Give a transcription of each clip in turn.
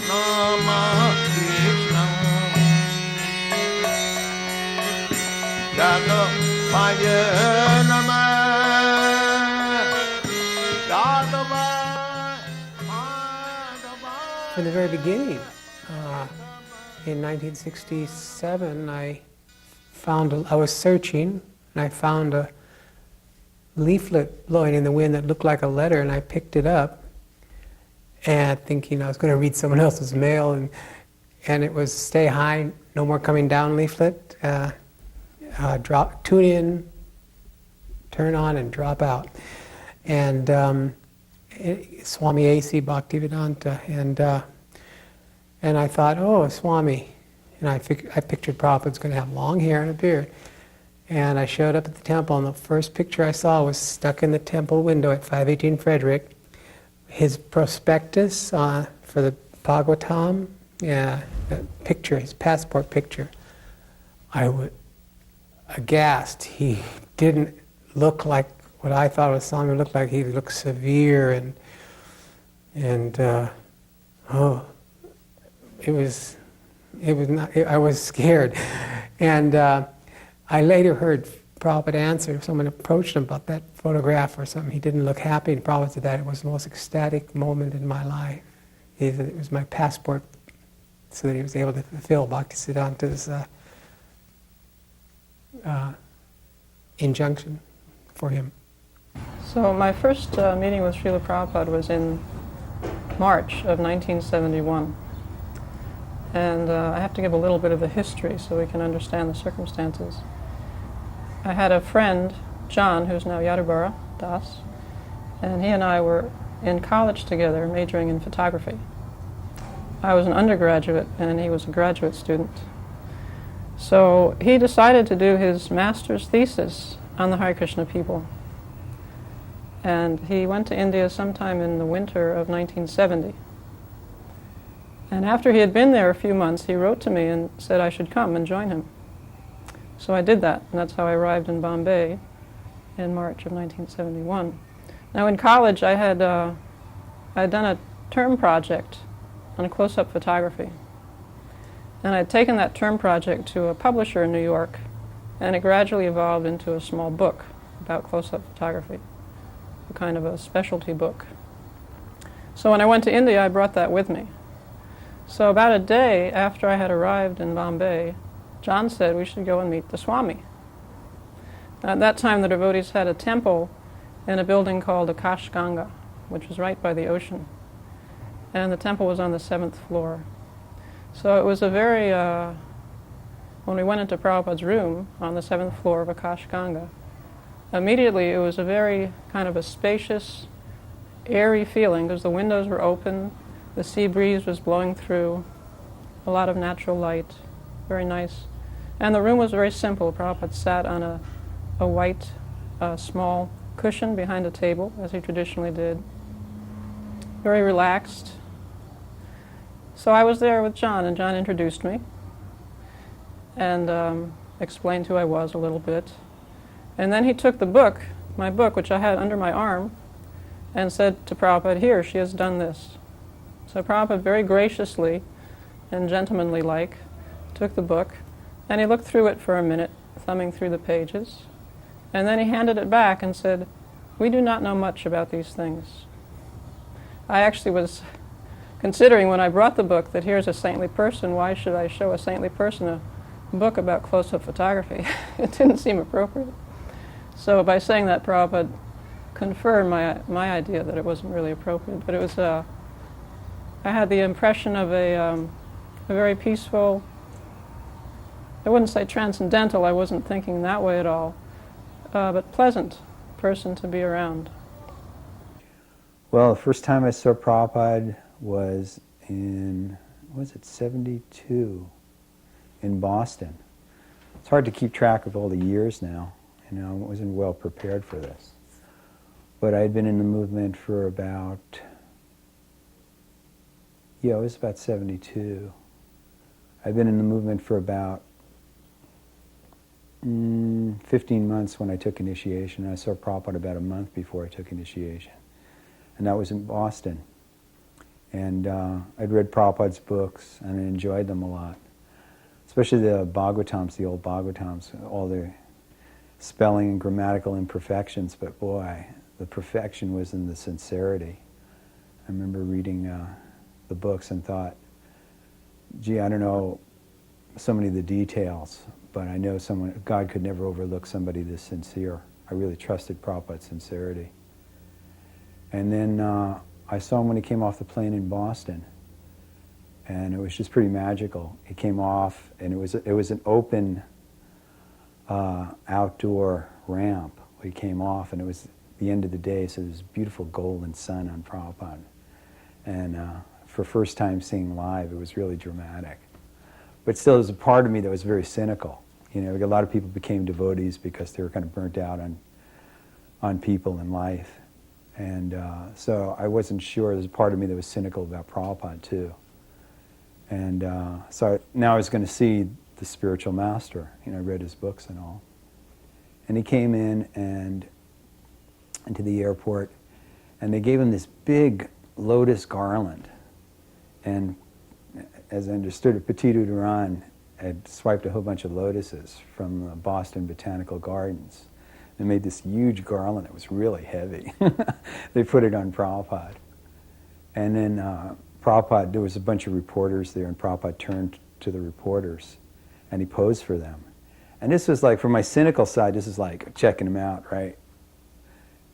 Namah Krishna Yadubara Namah Yadubara. From the very beginning, in 1967, I was searching, and I found a leaflet blowing in the wind that looked like a letter, and I picked it up, and thinking I was going to read someone else's mail, and it was "Stay high, no more coming down" leaflet. Tune in, turn on, and drop out. And Swami A.C. Bhaktivedanta, and I thought, oh, Swami, and I pictured Prabhupada's going to have long hair and a beard. And I showed up at the temple, and the first picture I saw was stuck in the temple window at 518 Frederick. His prospectus for the Bhagavatam, the picture, his passport picture. I was aghast. He didn't look like what I thought was Swami looked like. He looked severe and it was not. I was scared, and I later heard Prabhupada answer. Someone approached him about that photograph or something. He didn't look happy, and Prabhupada said that it was the most ecstatic moment in my life. It was my passport, so that he was able to fulfill Bhaktisiddhanta's injunction for him. So my first meeting with Srila Prabhupada was in March of 1971. And I have to give a little bit of the history so we can understand the circumstances. I had a friend, John, who's now Yadubara Dasa, and he and I were in college together, majoring in photography. I was an undergraduate and he was a graduate student. So he decided to do his master's thesis on the Hare Krishna people. And he went to India sometime in the winter of 1970. And after he had been there a few months, he wrote to me and said I should come and join him. So I did that, and that's how I arrived in Bombay in March of 1971. Now in college, I had done a term project on close-up photography. And I'd taken that term project to a publisher in New York, and it gradually evolved into a small book about close-up photography, a kind of a specialty book. So when I went to India, I brought that with me. So about a day after I had arrived in Bombay, John said we should go and meet the Swami. At that time, the devotees had a temple in a building called Akash Ganga, which was right by the ocean. And the temple was on the 7th floor. So it was a very, when we went into Prabhupada's room on the 7th floor of Akash Ganga, immediately it was a very kind of a spacious, airy feeling because the windows were open, the sea breeze was blowing through, a lot of natural light, very nice. And the room was very simple. Prabhupada sat on a white, small cushion behind a table, as he traditionally did. Very relaxed. So I was there with John, and John introduced me and explained who I was a little bit. And then he took the book, my book, which I had under my arm, and said to Prabhupada, "Here, she has done this." So Prabhupada very graciously and gentlemanly-like took the book, and he looked through it for a minute, thumbing through the pages, and then he handed it back and said, "We do not know much about these things." I actually was considering when I brought the book that here's a saintly person, why should I show a saintly person a book about close-up photography? It didn't seem appropriate. So by saying that, Prabhupada confirmed my idea that it wasn't really appropriate, but it was I had the impression of a very peaceful, I wouldn't say transcendental, I wasn't thinking that way at all, but pleasant person to be around. Well, the first time I saw Prabhupada was in, 72, in Boston. It's hard to keep track of all the years now. I wasn't well prepared for this. But I had been in the movement for about, it was about 72. I'd been in the movement for about 15 months when I took initiation. I saw Prabhupada about a month before I took initiation. And that was in Boston. And I'd read Prabhupada's books, and I enjoyed them a lot. Especially the Bhagavatams, the old Bhagavatams, all their spelling and grammatical imperfections, but boy, the perfection was in the sincerity. I remember reading the books and thought, gee, I don't know so many of the details, but I know God could never overlook somebody this sincere. I really trusted Prabhupada's sincerity. And then I saw him when he came off the plane in Boston, and it was just pretty magical. He came off, and it was an open outdoor ramp. He came off, and it was the end of the day, so there was beautiful golden sun on Prabhupada. And for first time seeing live, it was really dramatic. But still, there was a part of me that was very cynical. You know, a lot of people became devotees because they were kind of burnt out on people and life. And so I wasn't sure. There was a part of me that was cynical about Prabhupada, too. And so now I was going to see the spiritual master. You know, I read his books and all. And he came in and into the airport, and they gave him this big lotus garland. And as I understood it, Petit Duran had swiped a whole bunch of lotuses from the Boston Botanical Gardens. They made this huge garland. It was really heavy. They put it on Prabhupada. And then Prabhupada, there was a bunch of reporters there, and Prabhupada turned to the reporters, and he posed for them. And this was like, from my cynical side, this is like checking him out, right?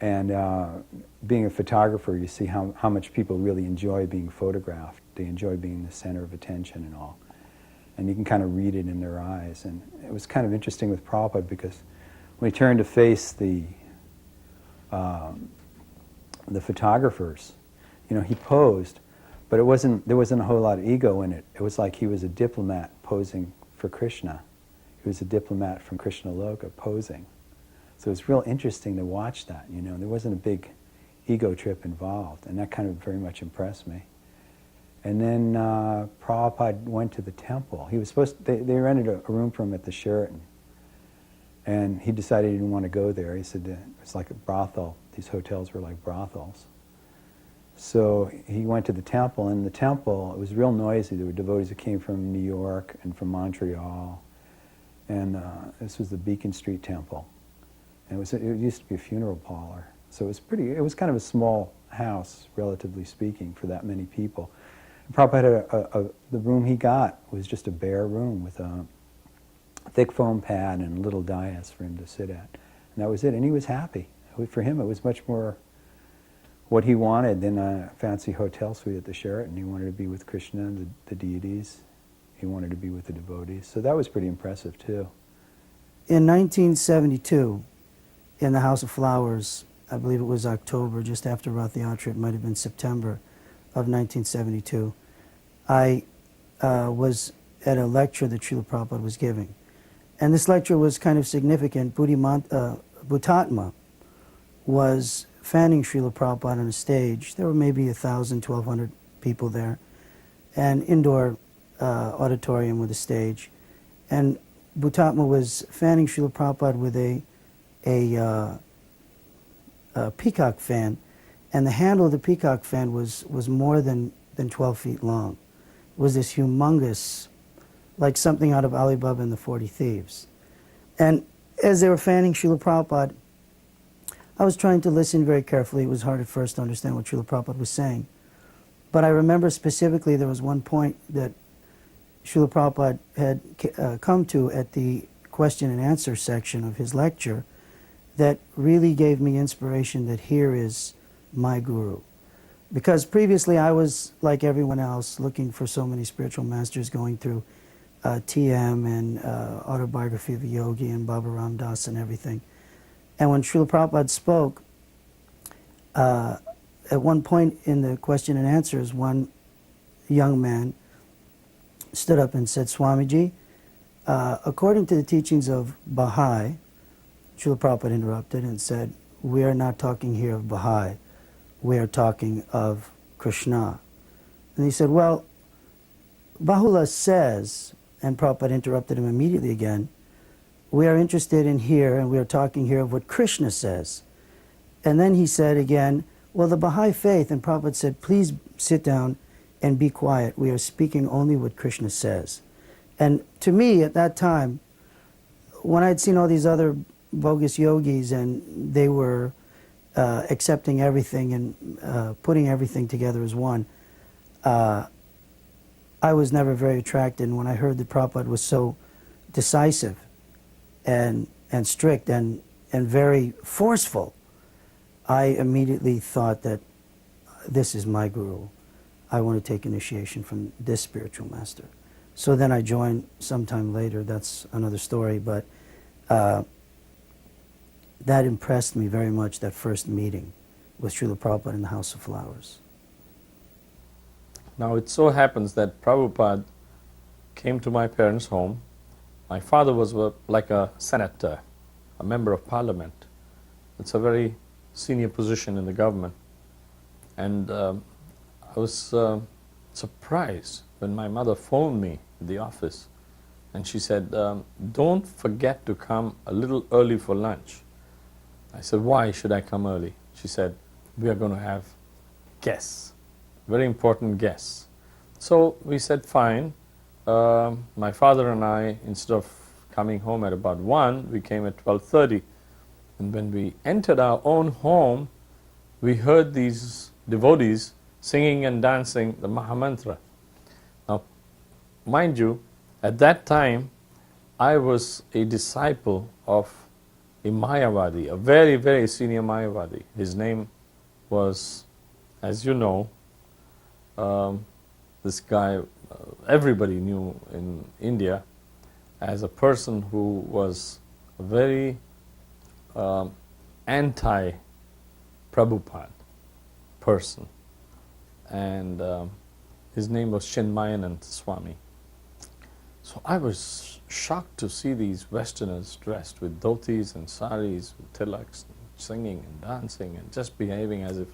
And being a photographer, you see how much people really enjoy being photographed. They enjoy being the center of attention and all. And you can kind of read it in their eyes. And it was kind of interesting with Prabhupada, because when he turned to face the photographers, you know, he posed, but there wasn't a whole lot of ego in it. It was like he was a diplomat posing for Krishna. He was a diplomat from Krishna Loka posing. So it was real interesting to watch that, you know. There wasn't a big ego trip involved, and that kind of very much impressed me. And then Prabhupada went to the temple. He was supposed to, they rented a room for him at the Sheraton. And he decided he didn't want to go there. He said it's like a brothel. These hotels were like brothels. So he went to the temple, and the temple, it was real noisy. There were devotees that came from New York and from Montreal. And this was the Beacon Street Temple. And it used to be a funeral parlor. So it was kind of a small house, relatively speaking, for that many people. And Prabhupada had the room he got was just a bare room with a thick foam pad and a little dais for him to sit at. And that was it, and he was happy. For him, it was much more what he wanted than a fancy hotel suite at the Sheraton. He wanted to be with Krishna, the deities. He wanted to be with the devotees. So that was pretty impressive, too. In 1972, in the House of Flowers, I believe it was October, just after Rath Yatra, it might have been September of 1972, I was at a lecture that Srila Prabhupada was giving. And this lecture was kind of significant. Bhutatma was fanning Srila Prabhupada on a stage. There were maybe 1,000, 1,200 people there, an indoor auditorium with a stage. And Bhutatma was fanning Srila Prabhupada with a peacock fan, and the handle of the peacock fan was more than 12 feet long. It was this humongous, like something out of Ali Baba and the 40 Thieves. And as they were fanning Srila Prabhupada, I was trying to listen very carefully. It was hard at first to understand what Srila Prabhupada was saying. But I remember specifically there was one point that Srila Prabhupada had come to at the question and answer section of his lecture that really gave me inspiration that here is my guru. Because previously I was, like everyone else, looking for so many spiritual masters, going through TM and Autobiography of a Yogi and Bhargava Dasa and everything. And when Srila Prabhupada spoke, at one point in the question and answers, one young man stood up and said, Swamiji, according to the teachings of Baha'i, Srila Prabhupada interrupted and said, we are not talking here of Baha'i, we are talking of Krishna. And he said, well, Bahula says, and Prabhupada interrupted him immediately again, we are interested in here, and we are talking here of what Krishna says. And then he said again, well, the Baha'i faith, and Prabhupada said, please sit down and be quiet. We are speaking only what Krishna says. And to me, at that time, when I'd seen all these other bogus yogis and they were accepting everything and putting everything together as one, I was never very attracted. And when I heard that Prabhupada was so decisive and strict and very forceful, I immediately thought that this is my guru. I want to take initiation from this spiritual master. So then I joined sometime later. That's another story, but that impressed me very much, that first meeting with Srila Prabhupada in the House of Flowers. Now it so happens that Prabhupada came to my parents' home. My father was like a senator, a member of parliament. It's a very senior position in the government. And I was surprised when my mother phoned me at the office and she said, don't forget to come a little early for lunch. I said, why should I come early? She said, we are going to have guests, very important guests. So we said, fine. My father and I, instead of coming home at about 1, we came at 12:30. And when we entered our own home, we heard these devotees singing and dancing the Mahamantra. Now, mind you, at that time, I was a disciple of a Mayavadi, a very, very senior Mayavadi. His name was, as you know, this guy, everybody knew in India as a person who was a very anti-Prabhupada person. And his name was Chinmayananda Swami. So I was shocked to see these Westerners dressed with dhotis and saris, with tilaks, singing and dancing and just behaving as if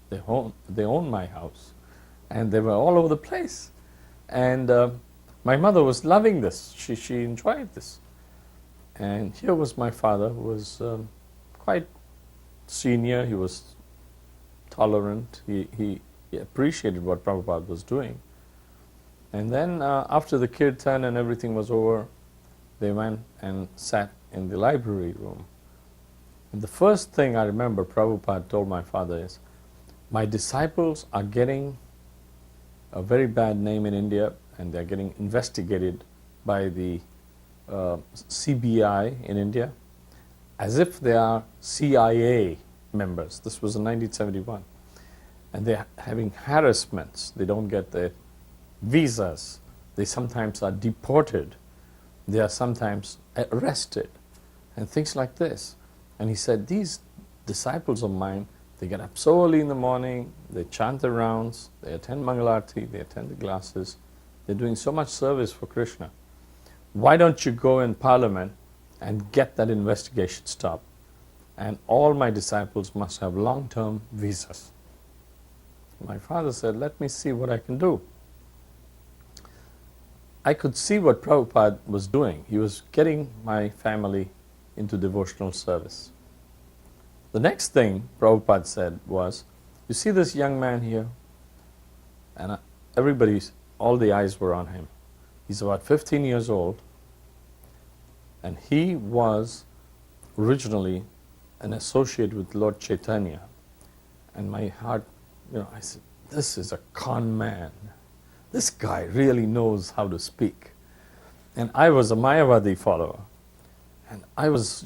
they own my house. And they were all over the place. And my mother was loving this. She enjoyed this. And here was my father, who was quite senior. He was tolerant. He appreciated what Prabhupada was doing. And then after the kirtan and everything was over, they went and sat in the library room. And the first thing I remember Prabhupada told my father is, my disciples are getting a very bad name in India, and they're getting investigated by the CBI in India as if they are CIA members. This was in 1971. And they're having harassments. They don't get their visas. They sometimes are deported. They are sometimes arrested and things like this. And he said, these disciples of mine, they get up so early in the morning, they chant the rounds, they attend Mangalarti, they attend the classes, they're doing so much service for Krishna. Why don't you go in Parliament and get that investigation stopped? And all my disciples must have long-term visas. My father said, let me see what I can do. I could see what Prabhupada was doing. He was getting my family into devotional service. The next thing Prabhupada said was, you see this young man here? And all the eyes were on him. He's about 15 years old, and he was originally an associate with Lord Chaitanya. And my heart, I said, this is a con man. This guy really knows how to speak. And I was a Mayavadi follower. And I was,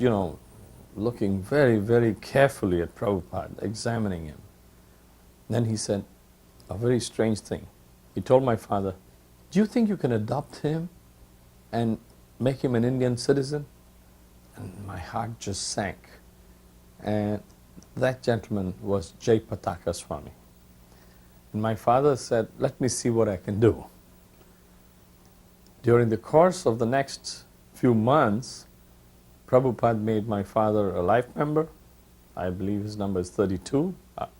looking very, very carefully at Prabhupada, examining him. Then he said a very strange thing. He told my father, do you think you can adopt him and make him an Indian citizen? And my heart just sank. And that gentleman was Jai Pataka Swami. And my father said, let me see what I can do. During the course of the next few months, Prabhupada made my father a life member. I believe his number is 32.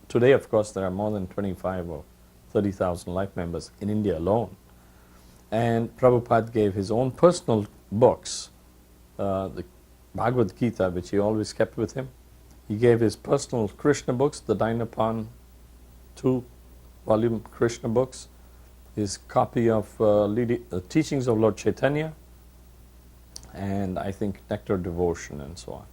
Today, of course, there are more than 25 or 30,000 life members in India alone. And Prabhupada gave his own personal books, the Bhagavad Gita, which he always kept with him. He gave his personal Krishna books, the Dinapan 2-volume Krishna books. his copy of Teachings of Lord Chaitanya, and I think Nectar Devotion and so on.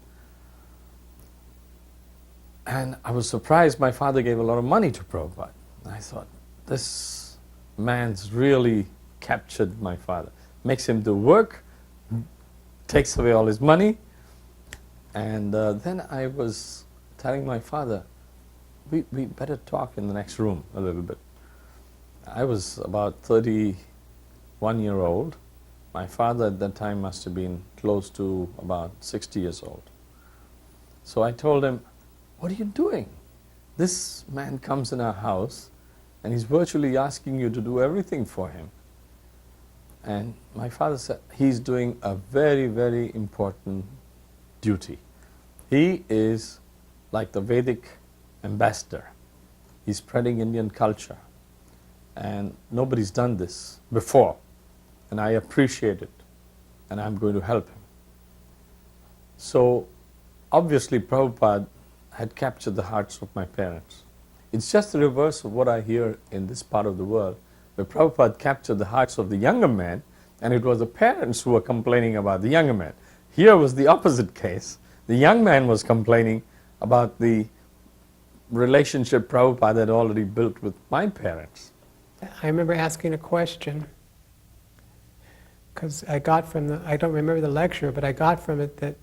And I was surprised my father gave a lot of money to Prabhupada. I thought, this man's really captured my father. Makes him do work, takes away all his money. And then I was telling my father, we better talk in the next room a little bit. I was about 31 years old. My father at that time must have been close to about 60 years old. So I told him, what are you doing? This man comes in our house and he's virtually asking you to do everything for him. And my father said, he's doing a very, very important duty. He is like the Vedic ambassador. He's spreading Indian culture. And nobody's done this before. And I appreciate it. And I'm going to help him. So, obviously Prabhupada had captured the hearts of my parents. It's just the reverse of what I hear in this part of the world, where Prabhupada captured the hearts of the younger man, and it was the parents who were complaining about the younger man. Here was the opposite case. The young man was complaining about the relationship Prabhupada had already built with my parents. I remember asking a question, because I got from the, I don't remember the lecture, but I got from it that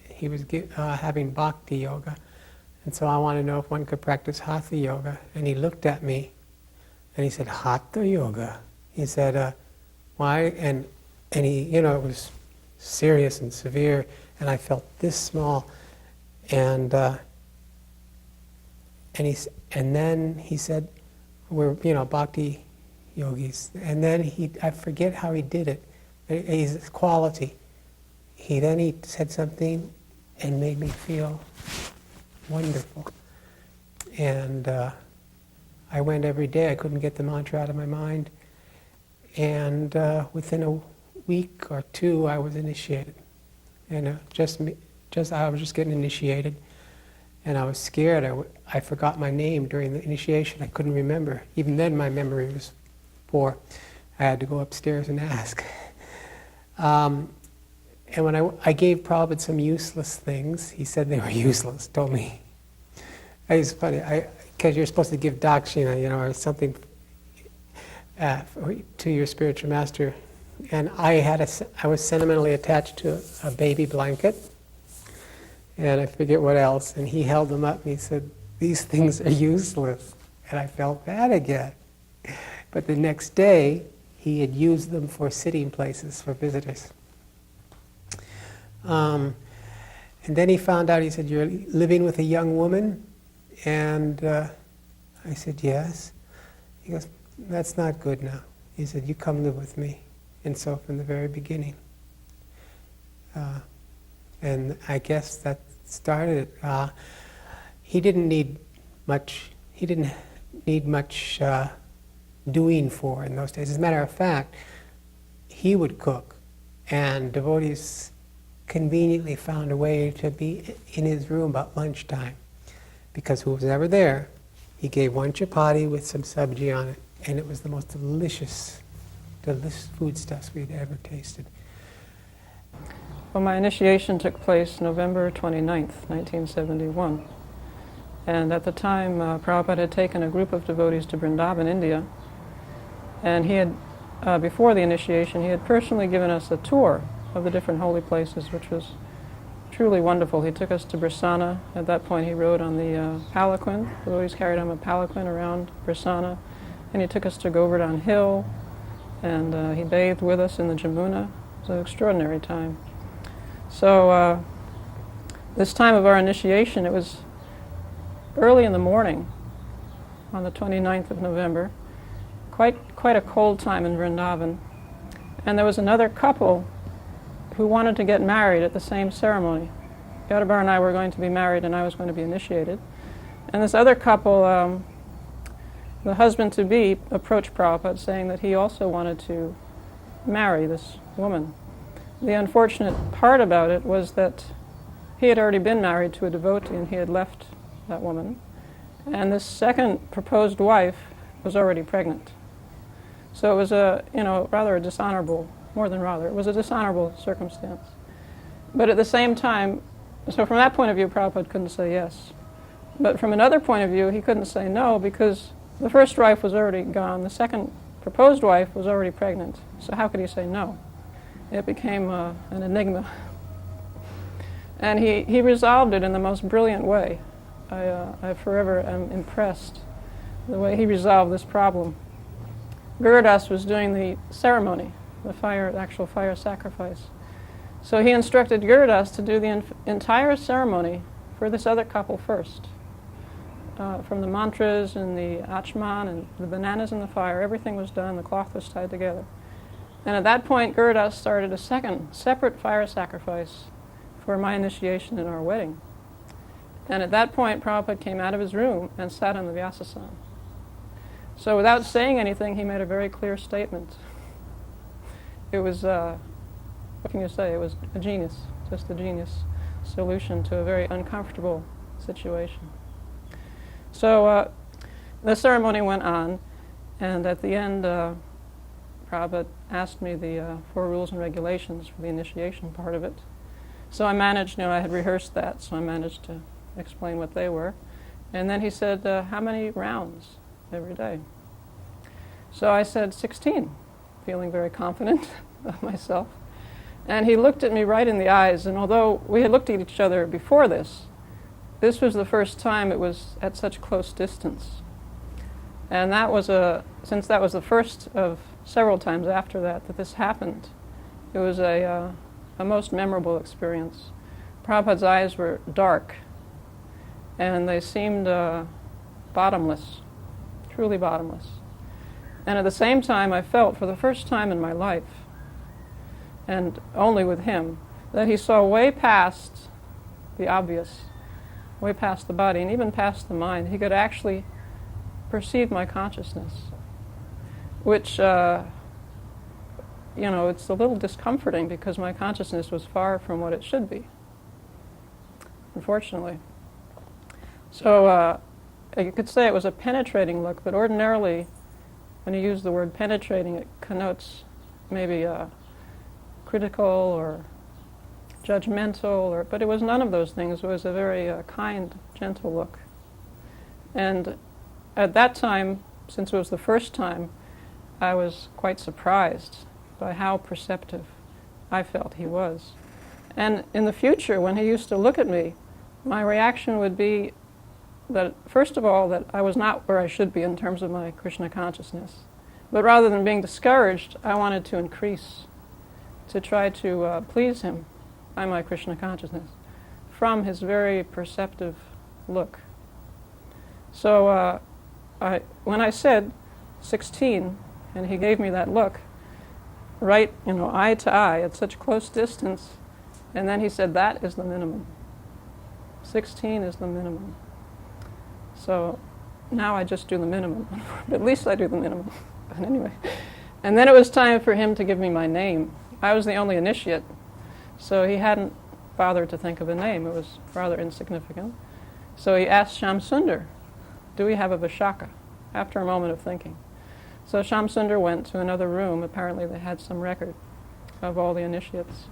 he was having bhakti yoga. And so I wanted to know if one could practice hatha yoga. And he looked at me and he said, hatha yoga? He said, why? And he, you know, it was serious and severe, and I felt this small. And then he said, we're, you know, bhakti yogis. And then I forget how he did it. His quality. Then he said something and made me feel wonderful. And I went every day. I couldn't get the mantra out of my mind. And within a week or two, I was initiated. And I was just getting initiated. And I was scared. I forgot my name during the initiation. I couldn't remember. Even then, my memory was poor. I had to go upstairs and ask. And when I gave Prabhupada some useless things, he said they were useless, told me. It's funny, because you're supposed to give dakshina, you know, or something to your spiritual master. And I was sentimentally attached to a baby blanket, and I forget what else, and he held them up and he said, these things are useless. And I felt bad again. But the next day, he had used them for sitting places for visitors. And then he found out, he said, you're living with a young woman? And I said, yes. He goes, that's not good now. He said, you come live with me. And so from the very beginning. And I guess that started it. He didn't need much doing for in those days. As a matter of fact, he would cook, and devotees conveniently found a way to be in his room about lunchtime, because who was ever there, he gave one chapati with some sabji on it, and it was the most delicious foodstuffs we'd ever tasted. Well, my initiation took place November 29th, 1971. And at the time, Prabhupada had taken a group of devotees to Vrindavan, India. And he had, before the initiation, he had personally given us a tour of the different holy places, which was truly wonderful. He took us to Brisana. At that point, he rode on the palanquin. The devotees carried on a palanquin around Brisana. And he took us to Govardhan Hill, and he bathed with us in the Jamuna. It was an extraordinary time. So this time of our initiation, it was early in the morning on the 29th of November, quite a cold time in Vrindavan. And there was another couple who wanted to get married at the same ceremony. Yadubara and I were going to be married, and I was going to be initiated. And this other couple, the husband-to-be approached Prabhupada saying that he also wanted to marry this woman. The unfortunate part about it was that he had already been married to a devotee, and he had left that woman. And this second proposed wife was already pregnant. So it was a, rather a dishonorable, more than rather, it was a dishonorable circumstance. But at the same time, so from that point of view, Prabhupada couldn't say yes. But from another point of view, he couldn't say no because the first wife was already gone. The second proposed wife was already pregnant. So how could he say no? It became an enigma. And he resolved it in the most brilliant way. I forever am impressed the way he resolved this problem. Guru Das was doing the ceremony, the actual fire sacrifice. So he instructed Guru Das to do the entire ceremony for this other couple first. From the mantras and the achman and the bananas in the fire, everything was done, the cloth was tied together. And at that point, Guru Das started a second, separate fire sacrifice for my initiation in our wedding. And at that point, Prabhupada came out of his room and sat on the Vyasasana. So without saying anything, he made a very clear statement. It was, what can you say, it was a genius, just a genius solution to a very uncomfortable situation. So the ceremony went on, and at the end, Prabhupada asked me the 4 rules and regulations for the initiation part of it. So I managed, I had rehearsed that, so I managed to explain what they were. And then he said, how many rounds every day? So I said 16, feeling very confident of myself. And he looked at me right in the eyes, and although we had looked at each other before this was the first time it was at such close distance. And that was since that was the first of several times after that this happened, it was a most memorable experience. Prabhupada's eyes were dark, and they seemed bottomless, truly bottomless. And at the same time, I felt for the first time in my life, and only with him, that he saw way past the obvious, way past the body, and even past the mind. He could actually perceive my consciousness, which, it's a little discomforting because my consciousness was far from what it should be, unfortunately. So you could say it was a penetrating look, but ordinarily, when you use the word penetrating, it connotes maybe critical or judgmental, but it was none of those things. It was a very kind, gentle look. And at that time, since it was the first time, I was quite surprised by how perceptive I felt he was. And in the future, when he used to look at me, my reaction would be that, first of all, that I was not where I should be in terms of my Krishna consciousness. But rather than being discouraged, I wanted to increase, to try to please him by my Krishna consciousness from his very perceptive look. So when I said 16, and he gave me that look, right, eye to eye at such close distance, and then he said, that is the minimum. 16 is the minimum. So now I just do the minimum. At least I do the minimum. But anyway. And then it was time for him to give me my name. I was the only initiate, so he hadn't bothered to think of a name. It was rather insignificant. So he asked Shamsundar, do we have a Vishaka? After a moment of thinking. So Shamsundar went to another room. Apparently they had some record of all the initiates.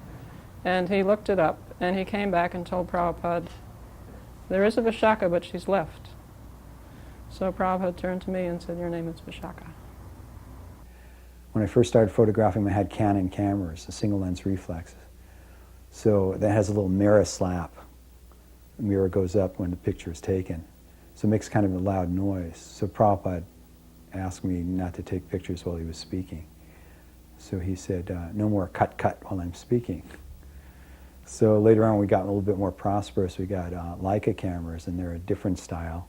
And he looked it up, and he came back and told Prabhupada, there is a Vishaka, but she's left. So Prabhupada turned to me and said, your name is Vishaka. When I first started photographing, I had Canon cameras, the single lens reflexes. So that has a little mirror slap. The mirror goes up when the picture is taken. So it makes kind of a loud noise. So Prabhupada asked me not to take pictures while he was speaking. So he said, no more cut while I'm speaking. So later on we got a little bit more prosperous. We got Leica cameras, and they're a different style.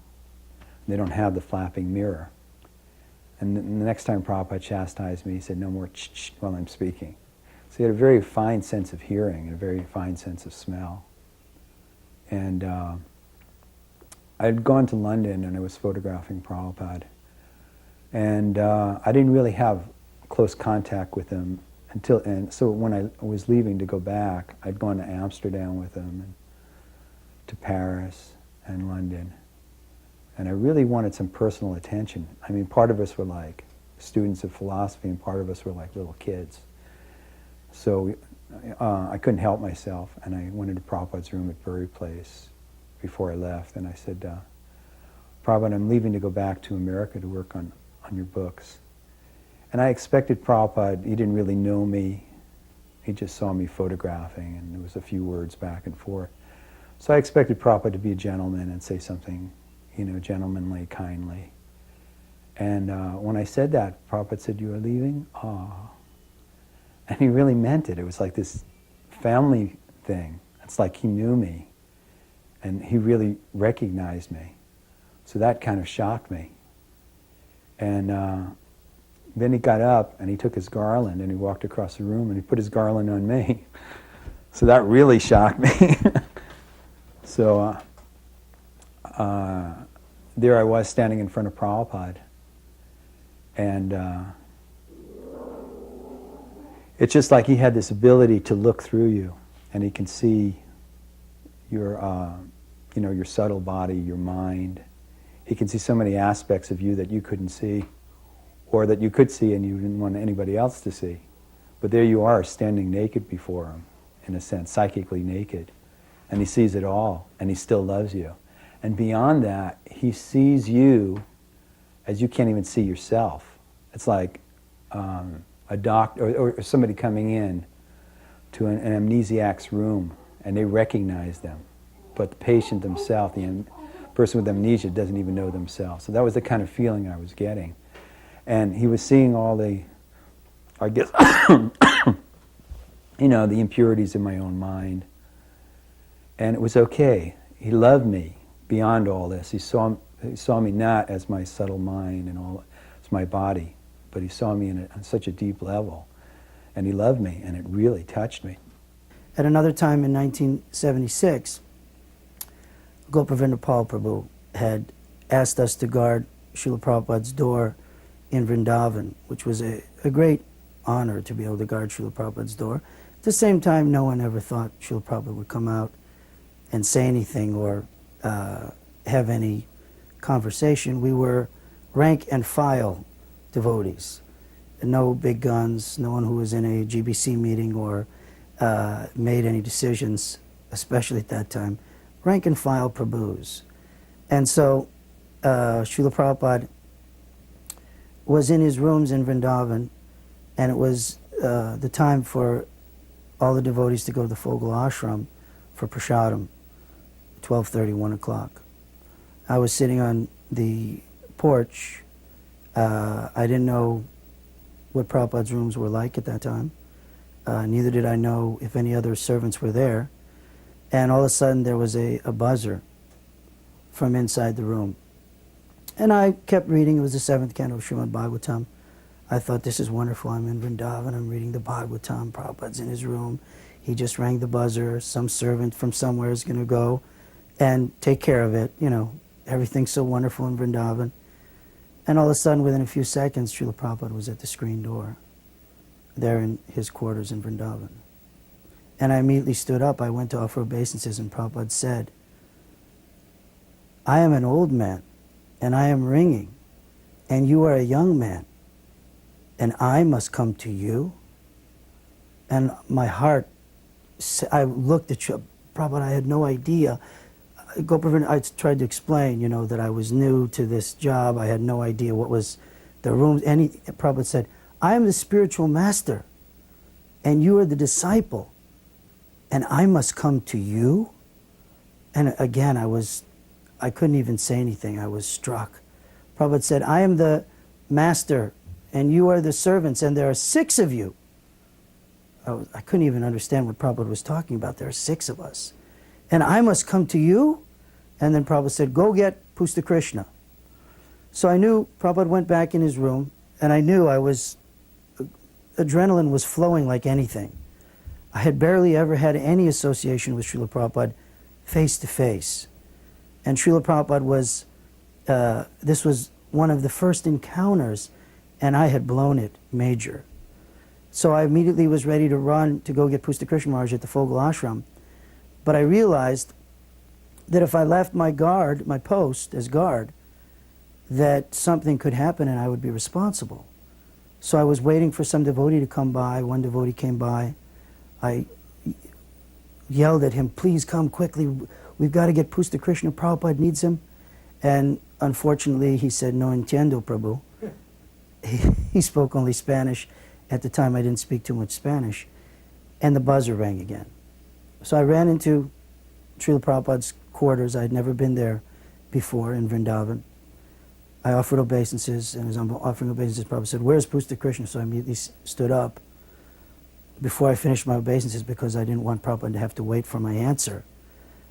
They don't have the flapping mirror. And the next time Prabhupada chastised me, he said, no more ch-ch while I'm speaking. So he had a very fine sense of hearing and a very fine sense of smell. And I had gone to London and I was photographing Prabhupada. And I didn't really have close contact with him and so when I was leaving to go back, I'd gone to Amsterdam with him, and to Paris and London. And I really wanted some personal attention. I mean, part of us were like, students of philosophy, and part of us were like little kids. So I couldn't help myself, and I went into Prabhupada's room at Bury Place before I left, and I said, Prabhupada, I'm leaving to go back to America to work on your books. And I expected Prabhupada, he didn't really know me, he just saw me photographing, and there was a few words back and forth. So I expected Prabhupada to be a gentleman and say something, gentlemanly, kindly. And when I said that, Prabhupada said, you are leaving? Ah. And he really meant it. It was like this family thing. It's like he knew me, and he really recognized me. So that kind of shocked me. And then he got up and he took his garland and he walked across the room and he put his garland on me. So that really shocked me. So there I was standing in front of Prabhupada, and it's just like he had this ability to look through you, and he can see your, your subtle body, your mind. He can see so many aspects of you that you couldn't see, or that you could see and you didn't want anybody else to see. But there you are, standing naked before him, in a sense, psychically naked. And he sees it all, and he still loves you. And beyond that, he sees you as you can't even see yourself. It's like a doctor or somebody coming in to an amnesiac's room, and they recognize them. But the patient themselves, the person with amnesia, doesn't even know themselves. So that was the kind of feeling I was getting. And he was seeing all the, I guess, the impurities in my own mind. And it was okay. He loved me beyond all this. He saw me not as my subtle mind and all, as my body, but he saw me on such a deep level. And he loved me, and it really touched me. At another time in 1976, Gopavendra Pal Prabhu had asked us to guard Srila Prabhupada's door in Vrindavan, which was a great honor to be able to guard Srila Prabhupada's door. At the same time, no one ever thought Srila Prabhupada would come out and say anything or have any conversation. We were rank and file devotees. No big guns, no one who was in a GBC meeting or made any decisions, especially at that time. Rank and file Prabhus. And so Srila Prabhupada was in his rooms in Vrindavan, and it was the time for all the devotees to go to the Fogel ashram for prasadam, 12:30, 1 o'clock. I was sitting on the porch. I didn't know what Prabhupada's rooms were like at that time. Neither did I know if any other servants were there. And all of a sudden there was a buzzer from inside the room. And I kept reading. It was the 7th canto of Srimad Bhagavatam. I thought, this is wonderful. I'm in Vrindavan. I'm reading the Bhagavatam. Prabhupada's in his room. He just rang the buzzer. Some servant from somewhere is going to go and take care of it. Everything's so wonderful in Vrindavan. And all of a sudden, within a few seconds, Srila Prabhupada was at the screen door, there in his quarters in Vrindavan. And I immediately stood up. I went to offer obeisances, and Prabhupada said, I am an old man, and I am ringing, and you are a young man, and I must come to you? And my heart, I looked at Prabhupada, I had no idea. I tried to explain, that I was new to this job. I had no idea what was the rooms. Prabhupada said, I am the spiritual master, and you are the disciple, and I must come to you? And again, I couldn't even say anything. I was struck. Prabhupada said, I am the master, and you are the servants, and there are 6 of you. I couldn't even understand what Prabhupada was talking about. There are 6 of us. And I must come to you? And then Prabhupada said, go get Pusta Krishna. So I knew Prabhupada went back in his room, and I knew adrenaline was flowing like anything. I had barely ever had any association with Srila Prabhupada face to face. And Srila Prabhupada was, this was one of the first encounters, and I had blown it major. So I immediately was ready to run to go get Pusta Krishna Maharaj at the Fogel ashram. But I realized that if I left my post as guard, that something could happen and I would be responsible. So I was waiting for some devotee to come by. One devotee came by. I yelled at him, please come quickly. We've got to get Pusta Krishna. Prabhupada needs him. And unfortunately, he said, no entiendo, Prabhu. He spoke only Spanish. At the time, I didn't speak too much Spanish. And the buzzer rang again. So I ran into Srila Prabhupada's quarters. I had never been there before in Vrindavan. I offered obeisances, and as I'm offering obeisances, Prabhupada said, where's Pusta Krishna? So I immediately stood up before I finished my obeisances because I didn't want Prabhupada to have to wait for my answer.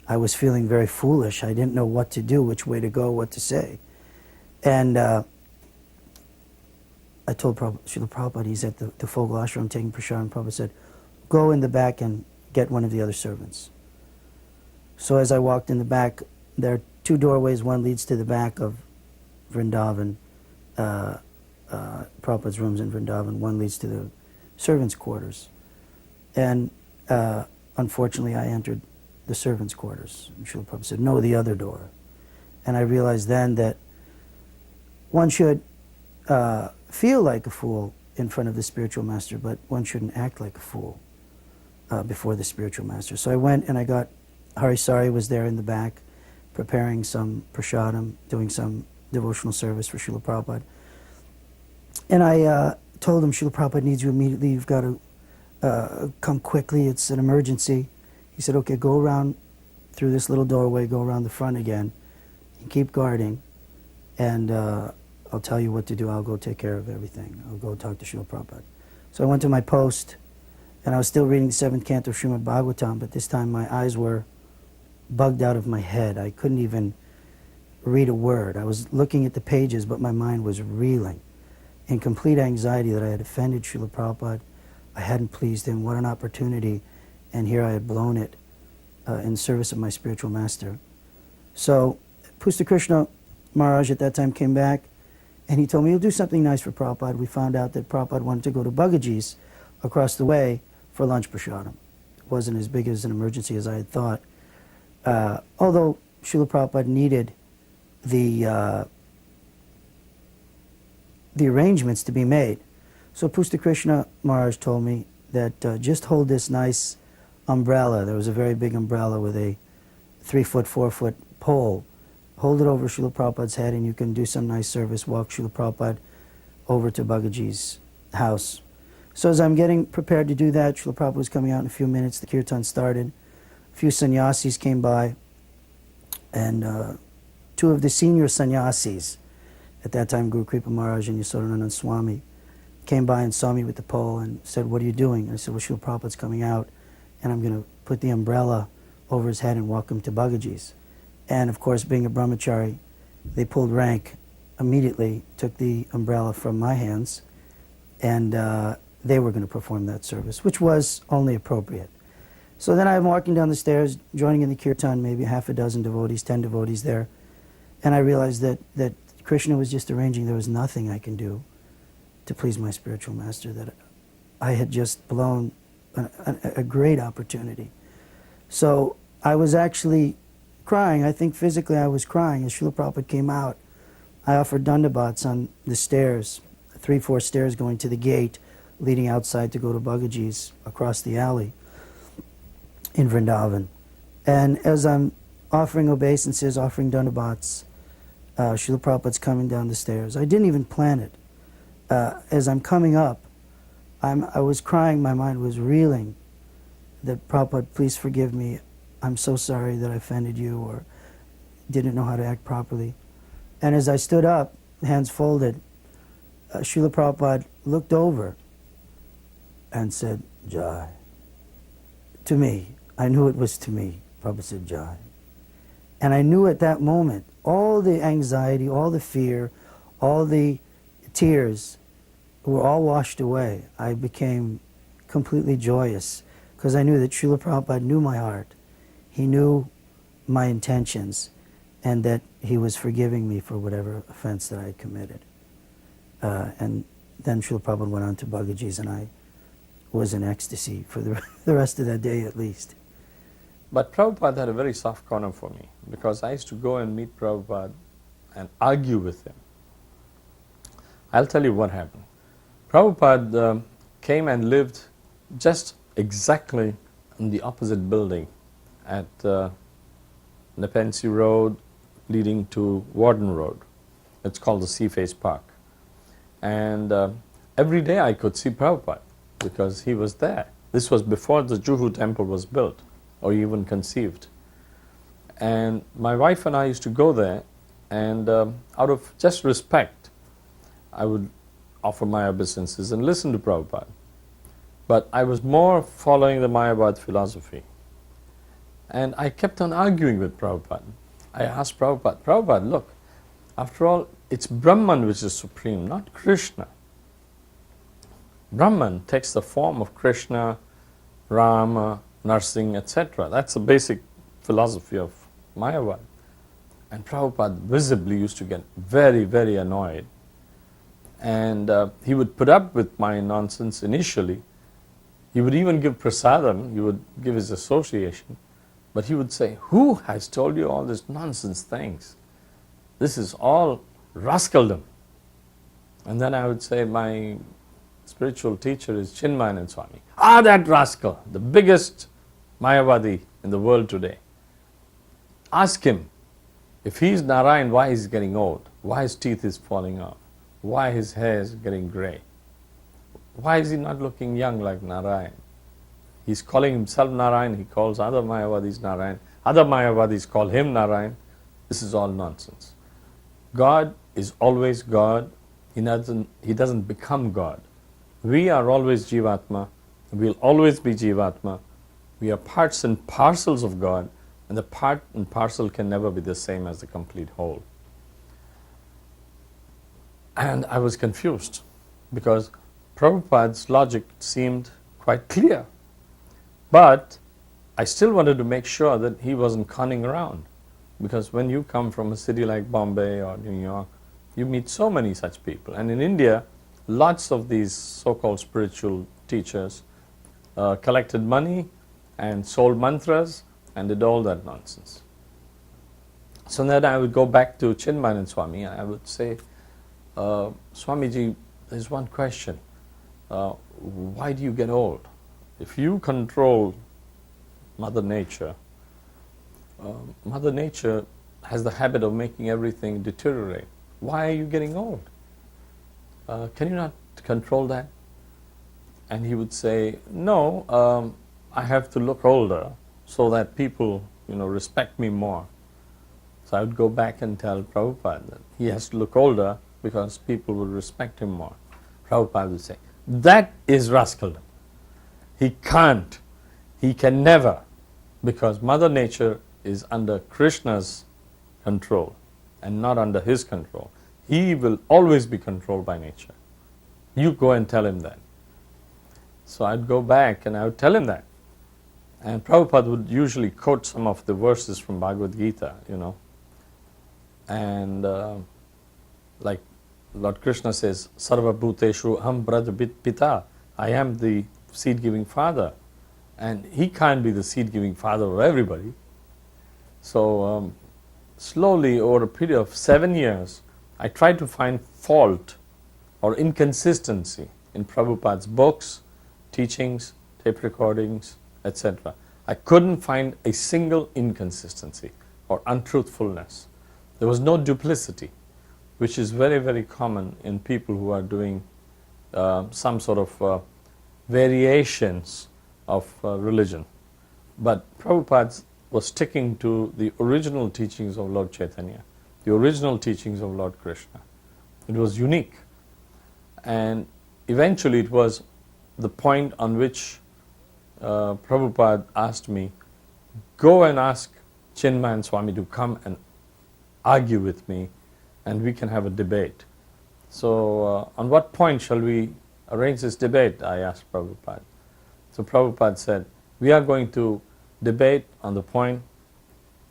I was feeling very foolish. I didn't know what to do, which way to go, what to say. And I told Srila Prabhupada, he's at the Fogel ashram taking prasad, and Prabhupada said, go in the back and get one of the other servants. So as I walked in the back, there are two doorways. One leads to the back of Vrindavan, Prabhupada's rooms in Vrindavan. One leads to the servants' quarters. And unfortunately, I entered the servants' quarters. And Srila Prabhupada said, no, the other door. And I realized then that one should feel like a fool in front of the spiritual master, but one shouldn't act like a fool before the spiritual master. So I went and I got, Harisari was there in the back, preparing some prasadam, doing some devotional service for Srila Prabhupada. And I told him, Srila Prabhupada needs you immediately, you've got to come quickly, it's an emergency. He said, okay, go around through this little doorway, go around the front again, and keep guarding, and I'll tell you what to do, I'll go take care of everything. I'll go talk to Srila Prabhupada. So I went to my post, and I was still reading the 7th canto of Srimad Bhagavatam, but this time my eyes were bugged out of my head. I couldn't even read a word. I was looking at the pages, but my mind was reeling in complete anxiety that I had offended Srila Prabhupada. I hadn't pleased him. What an opportunity. And here I had blown it in service of my spiritual master. So Pusta Krishna Maharaj at that time came back, and he told me, you'll do something nice for Prabhupada. We found out that Prabhupada wanted to go to Bhagaji's across the way for lunch prasadam. It wasn't as big as an emergency as I had thought. Although Srila Prabhupada needed the arrangements to be made. So Pusta Krishna Maharaj told me that just hold this nice umbrella. There was a very big umbrella with a 3-foot, 4-foot pole. Hold it over Srila Prabhupada's head and you can do some nice service. Walk Srila Prabhupada over to Bhagaji's house. So as I'm getting prepared to do that, Srila Prabhupada was coming out in a few minutes. The kirtan started. A few sannyasis came by, and two of the senior sannyasis, at that time Guru Kripa Maharaj and Yasodhananda Swami, came by and saw me with the pole and said, what are you doing? And I said, well, Srila Prabhupada's coming out, and I'm going to put the umbrella over his head and walk him to Bhagaji's. And of course, being a brahmachari, they pulled rank immediately, took the umbrella from my hands, and they were going to perform that service, which was only appropriate. So then I'm walking down the stairs, joining in the kirtan, maybe half a dozen devotees, 10 devotees there, and I realized that Krishna was just arranging. There was nothing I can do to please my spiritual master, that I had just blown a great opportunity. So I was actually crying. I think physically I was crying. As Srila Prabhupada came out, I offered dandabats on the stairs, 3-4 stairs going to the gate, leading outside to go to Bhagaji's across the alley in Vrindavan. And as I'm offering obeisances, offering dandabats, Srila Prabhupada's coming down the stairs. I didn't even plan it. As I'm coming up, I was crying, my mind was reeling, that Prabhupada, please forgive me, I'm so sorry that I offended you or didn't know how to act properly. And as I stood up, hands folded, Srila Prabhupada looked over and said, Jai. To me. I knew it was to me. Prabhupada said, Jai. And I knew at that moment, all the anxiety, all the fear, all the tears were all washed away. I became completely joyous because I knew that Srila Prabhupada knew my heart. He knew my intentions and that he was forgiving me for whatever offense that I had committed. And then Srila Prabhupada went on to Bhagaji's, and I was in ecstasy for the rest of that day at least. But Prabhupada had a very soft corner for me, because I used to go and meet Prabhupada and argue with him. I'll tell you what happened. Prabhupada came and lived just exactly in the opposite building at Nepean Road leading to Warden Road. It's called the Seaface Park. And every day I could see Prabhupada because he was there. This was before the Juhu temple was built or even conceived. And my wife and I used to go there, and out of just respect, I would offer my obeisances and listen to Prabhupada. But I was more following the Mayavad philosophy. And I kept on arguing with Prabhupada. I asked Prabhupada, Prabhupada, look, after all, it's Brahman which is supreme, not Krishna. Brahman takes the form of Krishna, Rama, Narsingh, etc. That's the basic philosophy of Mayavad. And Prabhupada visibly used to get very, very annoyed. And he would put up with my nonsense initially. He would even give prasadam, he would give his association. But he would say, who has told you all these nonsense things? This is all rascaldom. And then I would say, my spiritual teacher is Chinmayananda Swami. Ah, that rascal, the biggest Mayavadi in the world today. Ask him, if he is Narayan, why is he getting old? Why his teeth is falling off? Why his hair is getting grey? Why is he not looking young like Narayan? He's calling himself Narayan, he calls other Mayavadis Narayan, other Mayavadis call him Narayan. This is all nonsense. God is always God, he doesn't become God. We are always Jivatma, we'll always be Jivatma. We are parts and parcels of God, and the part and parcel can never be the same as the complete whole. And I was confused because Prabhupada's logic seemed quite clear. But I still wanted to make sure that he wasn't conning around, because when you come from a city like Bombay or New York, you meet so many such people. And in India, lots of these so-called spiritual teachers collected money and sold mantras and did all that nonsense. So then I would go back to Chinmayananda Swami and I would say, Swamiji, there's one question. Why do you get old? If you control Mother Nature, Mother Nature has the habit of making everything deteriorate. Why are you getting old? Can you not control that? And he would say, no, I have to look older so that people, respect me more. So I would go back and tell Prabhupada that he has to look older because people will respect him more. Prabhupada would say, that is rascaldom. He can't, he can never, because Mother Nature is under Krishna's control and not under his control. He will always be controlled by nature. You go and tell him that. So I'd go back and I would tell him that. And Prabhupada would usually quote some of the verses from Bhagavad Gita, And like Lord Krishna says, Sarva Bhuteshu Aham Brajabit Pita, I am the seed-giving father. And he can't be the seed-giving father of everybody. So slowly, over a period of 7 years, I tried to find fault or inconsistency in Prabhupada's books, teachings, tape recordings, etc. I couldn't find a single inconsistency or untruthfulness. There was no duplicity, which is very, very common in people who are doing some sort of variations of religion. But Prabhupada was sticking to the original teachings of Lord Chaitanya, the original teachings of Lord Krishna. It was unique. And eventually it was the point on which Prabhupada asked me, go and ask Chinmayananda Swami to come and argue with me and we can have a debate. So on what point shall we arrange this debate? I asked Prabhupada. So Prabhupada said, we are going to debate on the point,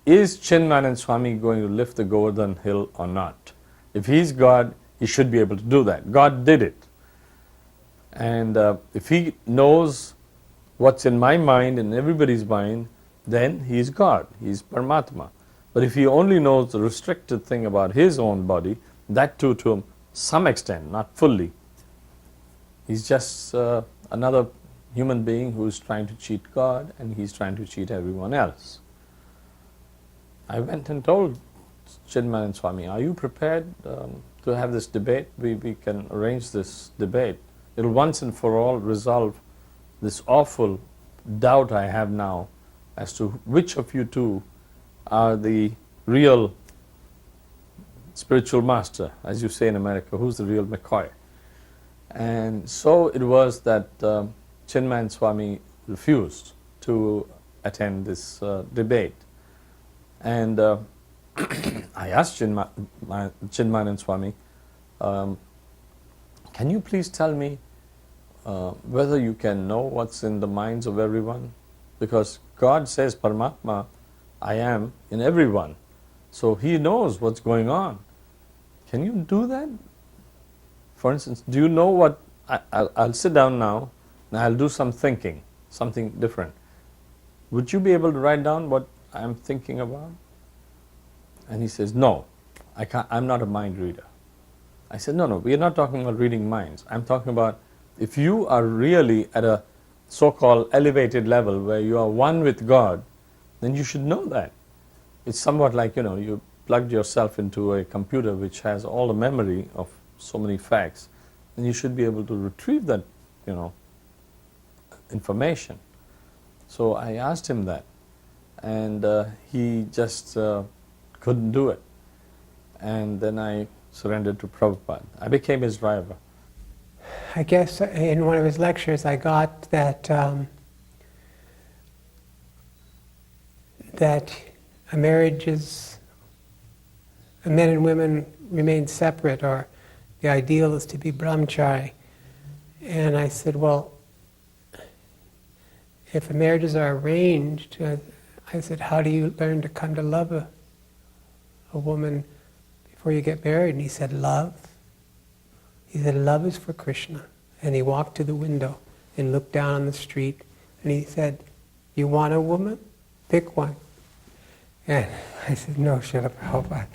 is Chinmayananda Swami going to lift the Govardhan hill or not? If he's God, he should be able to do that. God did it. And if he knows what's in my mind and everybody's mind, then he's God, he's Paramatma. But if he only knows the restricted thing about his own body, that too to some extent, not fully, He's just another human being who's trying to cheat God, and he's trying to cheat everyone else. I went and told Chinmayan Swami, are you prepared to have this debate? We can arrange this debate. It'll once and for all resolve this awful doubt I have now as to which of you two are the real spiritual master, as you say in America, who's the real McCoy. And so it was that Chinmayan Swami refused to attend this debate. And I asked Chinmayan Swami, can you please tell me whether you can know what's in the minds of everyone? Because God says, Paramatma, I am in everyone. So He knows what's going on. Can you do that? For instance, do you know what, I'll sit down now and I'll do some thinking, something different. Would you be able to write down what I'm thinking about? And he says, no, I can't, I'm not a mind reader. I said, no, we are not talking about reading minds. I'm talking about if you are really at a so-called elevated level where you are one with God, then you should know that. It's somewhat like, you plugged yourself into a computer which has all the memory of so many facts, and you should be able to retrieve that, information. So I asked him that, and he just couldn't do it. And then I surrendered to Prabhupada. I became his driver. I guess in one of his lectures I got that that marriages, men and women remain separate, or the ideal is to be brahmachari. And I said, well, if the marriages are arranged, I said, how do you learn to come to love a woman before you get married? And he said, love. He said, love is for Krishna. And he walked to the window and looked down on the street, and he said, you want a woman? Pick one. And I said, no, Srila Prabhupada.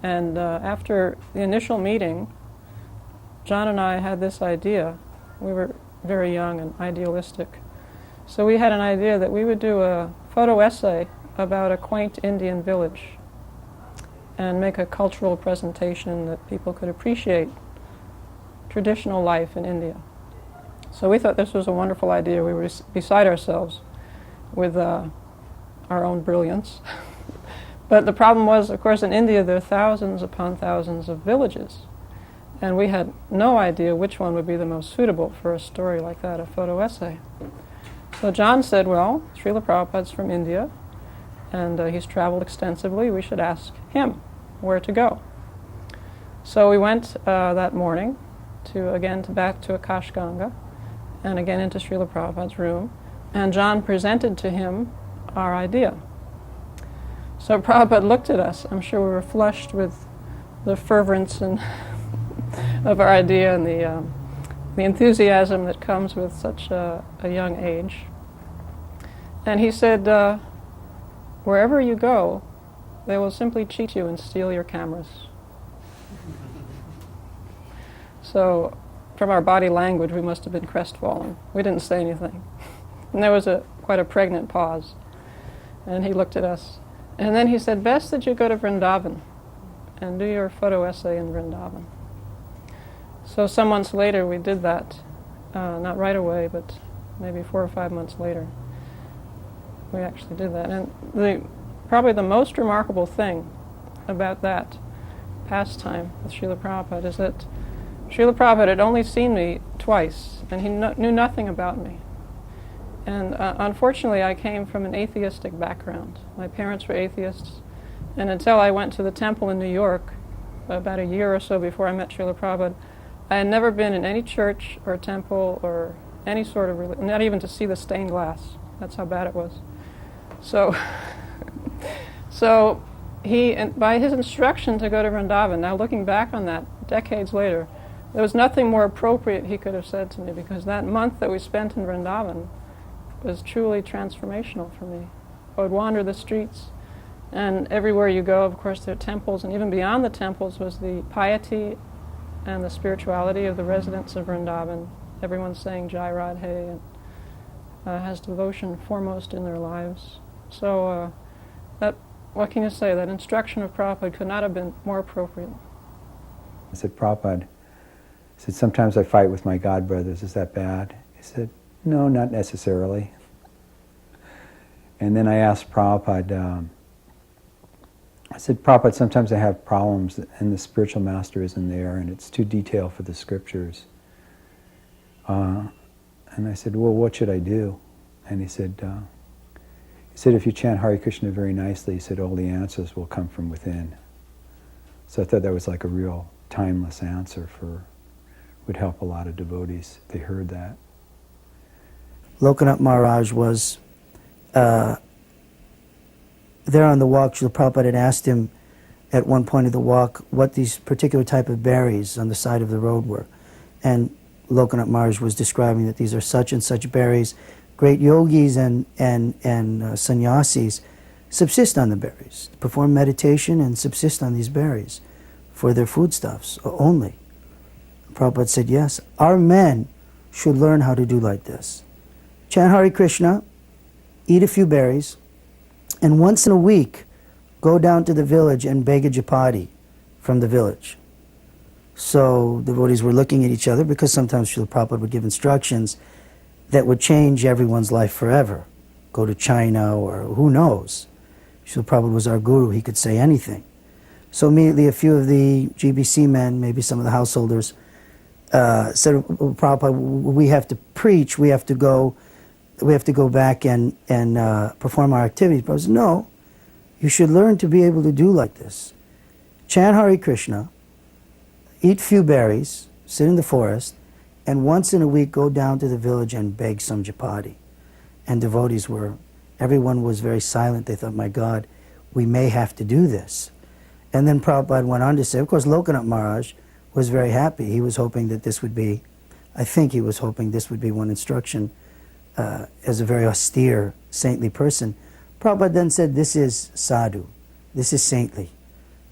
And after the initial meeting, John and I had this idea. We were very young and idealistic. So we had an idea that we would do a photo essay about a quaint Indian village and make a cultural presentation that people could appreciate traditional life in India. So we thought this was a wonderful idea. We were beside ourselves with our own brilliance. But the problem was, of course, in India there are thousands upon thousands of villages. And we had no idea which one would be the most suitable for a story like that, a photo essay. So John said, well, Srila Prabhupada's from India, and he's traveled extensively. We should ask him where to go. So we went that morning back to Akash Ganga, and again into Srila Prabhupada's room, and John presented to him our idea. So Prabhupada looked at us. I'm sure we were flushed with the fervence and of our idea and the enthusiasm that comes with such a young age. And he said, wherever you go, they will simply cheat you and steal your cameras. So from our body language, we must have been crestfallen. We didn't say anything. And there was quite a pregnant pause. And he looked at us. And then he said, best that you go to Vrindavan and do your photo essay in Vrindavan. So some months later we did that. Not right away, but maybe 4 or 5 months later. We actually did that. And probably the most remarkable thing about that pastime with Srila Prabhupada is that Srila Prabhupada had only seen me twice, and he knew nothing about me. And unfortunately, I came from an atheistic background. My parents were atheists, and until I went to the temple in New York, about a year or so before I met Srila Prabhupada, I had never been in any church or temple or any sort of religion, not even to see the stained glass. That's how bad it was. So, by his instruction to go to Vrindavan, now looking back on that decades later, there was nothing more appropriate he could have said to me, because that month that we spent in Vrindavan was truly transformational for me. I would wander the streets, and everywhere you go, of course, there are temples, and even beyond the temples was the piety and the spirituality of the residents of Vrindavan. Everyone's saying Jai Radhe and has devotion foremost in their lives. So what can you say? That instruction of Prabhupada could not have been more appropriate. I said, Prabhupada, I said, sometimes I fight with my god brothers. Is that bad? He said, no, not necessarily. And then I asked Prabhupada, I said, Prabhupada, sometimes I have problems and the spiritual master isn't there and it's too detailed for the scriptures. And I said, well, what should I do? And he said, if you chant Hare Krishna very nicely, he said, all the answers will come from within. So I thought that was like a real timeless answer would help a lot of devotees if they heard that. Lokanath Maharaj was there on the walk. Srila Prabhupada had asked him at one point of the walk what these particular type of berries on the side of the road were. And Lokanath Maharaj was describing that these are such and such berries. Great yogis and sannyasis subsist on the berries, perform meditation and subsist on these berries for their foodstuffs only. Prabhupada said, yes, our men should learn how to do like this. Chant Hare Krishna, eat a few berries, and once in a week, go down to the village and beg a chapati from the village. So devotees were looking at each other because sometimes Srila Prabhupada would give instructions that would change everyone's life forever. Go to China or who knows. Srila Prabhupada was our guru, he could say anything. So immediately a few of the GBC men, maybe some of the householders, said, Prabhupada, we have to preach, we have to go back and perform our activities. Prabhupada said, no, you should learn to be able to do like this. Chant Hare Krishna, eat few berries, sit in the forest, and once in a week go down to the village and beg some chapati. And devotees everyone was very silent. They thought, my God, we may have to do this. And then Prabhupada went on to say, of course, Lokanath Maharaj was very happy. He was hoping that this would be, I think he was hoping this would be one instruction as a very austere, saintly person. Prabhupada then said, this is sadhu. This is saintly.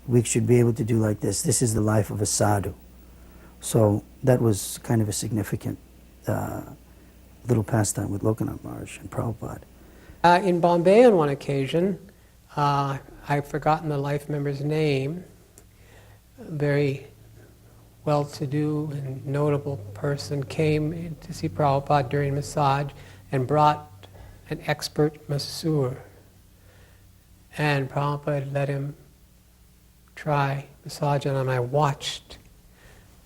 We should be able to do like this. This is the life of a sadhu. So that was kind of a significant little pastime with Lokanath Maharaj and Prabhupada. In Bombay on one occasion, I've forgotten the life member's name, a very well-to-do and notable person came to see Prabhupada during massage and brought an expert masseur. And Prabhupada let him try massage on him. I watched,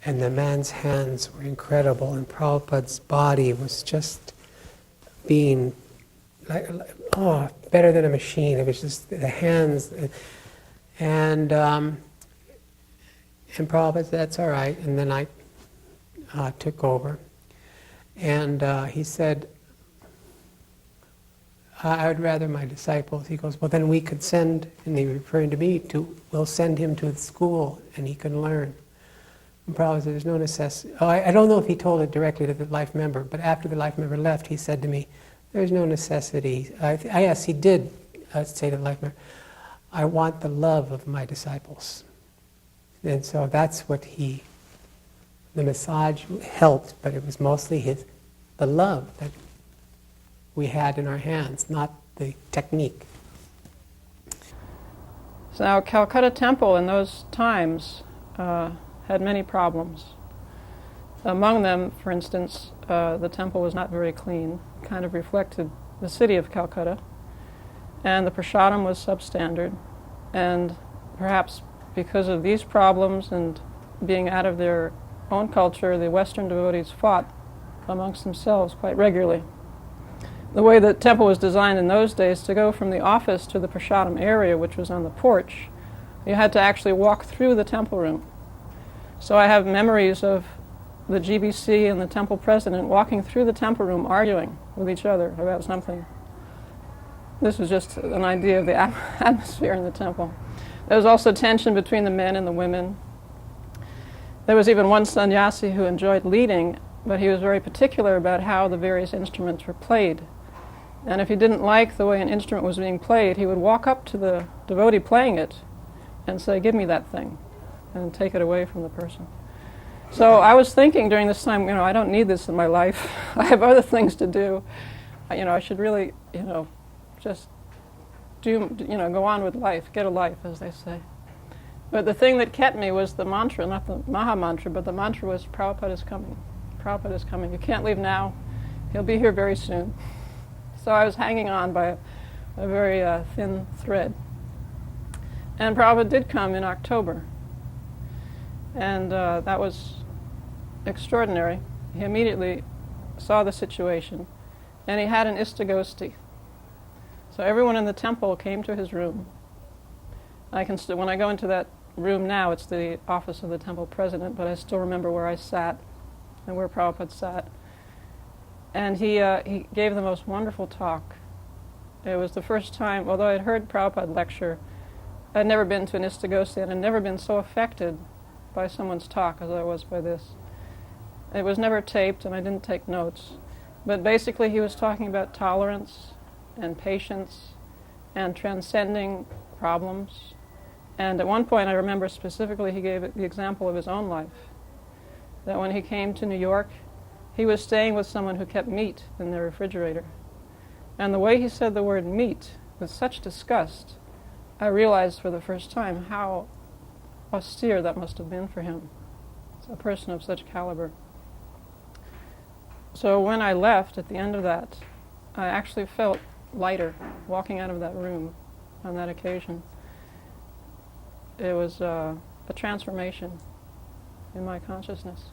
and the man's hands were incredible, and Prabhupada's body was just being better than a machine. It was just the hands, and Prabhupada said, that's all right. And then I took over, and he said, I would rather my disciples. He goes, well, then we could send, and he referring to me, we'll send him to the school and he can learn. And Prabhupada said, there's no necessity. I don't know if he told it directly to the life member, but after the life member left, he said to me, there's no necessity. Yes, he did say to the life member, I want the love of my disciples. And so that's what the massage helped, but it was mostly the love that we had in our hands, not the technique. So now Calcutta Temple in those times had many problems. Among them, for instance, the temple was not very clean, kind of reflected the city of Calcutta, and the prasadam was substandard, and perhaps because of these problems and being out of their own culture, the Western devotees fought amongst themselves quite regularly. The way the temple was designed in those days, to go from the office to the prasadam area, which was on the porch, you had to actually walk through the temple room. So I have memories of the GBC and the temple president walking through the temple room arguing with each other about something. This was just an idea of the atmosphere in the temple. There was also tension between the men and the women. There was even one sannyasi who enjoyed leading, but he was very particular about how the various instruments were played. And if he didn't like the way an instrument was being played, he would walk up to the devotee playing it and say, give me that thing, and take it away from the person. So I was thinking during this time, I don't need this in my life. I have other things to do. I should really, just go on with life, get a life, as they say. But the thing that kept me was the mantra, not the Maha Mantra, but the mantra was Prabhupada is coming. Prabhupada is coming. You can't leave now. He'll be here very soon. So I was hanging on by a very thin thread. And Prabhupada did come in October. And that was extraordinary. He immediately saw the situation. And he had an istagosti. So everyone in the temple came to his room. When I go into that room now, it's the office of the temple president, but I still remember where I sat and where Prabhupada sat. And he gave the most wonderful talk. It was the first time, although I'd heard Prabhupada lecture, I'd never been to an istagosti and I'd never been so affected by someone's talk as I was by this. It was never taped and I didn't take notes. But basically he was talking about tolerance and patience and transcending problems. And at one point I remember specifically he gave the example of his own life. That when he came to New York, he was staying with someone who kept meat in their refrigerator. And the way he said the word meat with such disgust, I realized for the first time how austere that must have been for him, a person of such caliber. So when I left at the end of that, I actually felt lighter walking out of that room on that occasion. It was a transformation in my consciousness.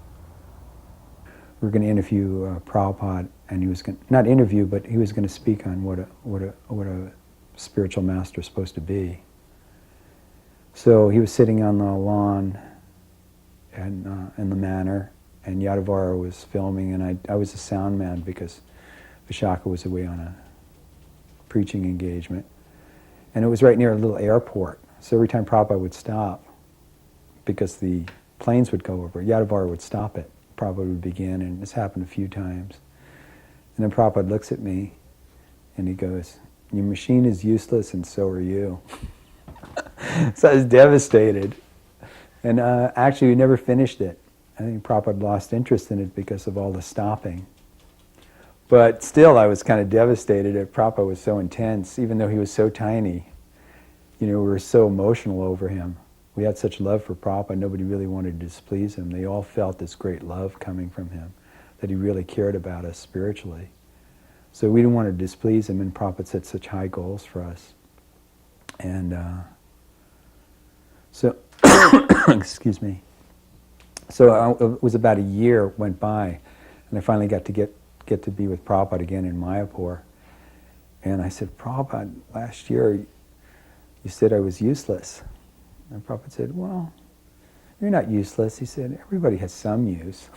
We were going to interview Prabhupada, and he was going not interview, but he was going to speak on what a spiritual master is supposed to be. So he was sitting on the lawn and in the manor, and Yadubara was filming, and I was a sound man because Vishaka was away on a preaching engagement. And it was right near a little airport, so every time Prabhupada would stop, because the planes would go over, Yadubara would stop it. Prabhupada would begin, and this happened a few times. And then Prabhupada looks at me, and he goes, "Your machine is useless, and so are you." So I was devastated. And actually, we never finished it. I think Prabhupada lost interest in it because of all the stopping. But still, I was kind of devastated that Prabhupada was so intense, even though he was so tiny. We were so emotional over him. We had such love for Prabhupada, nobody really wanted to displease him. They all felt this great love coming from him, that he really cared about us spiritually. So we didn't want to displease him, and Prabhupada set such high goals for us. And so, excuse me. So it was about a year went by, and I finally got to get to be with Prabhupada again in Mayapur. And I said, "Prabhupada, last year you said I was useless." And Prabhupada said, "Well, you're not useless." He said, "Everybody has some use."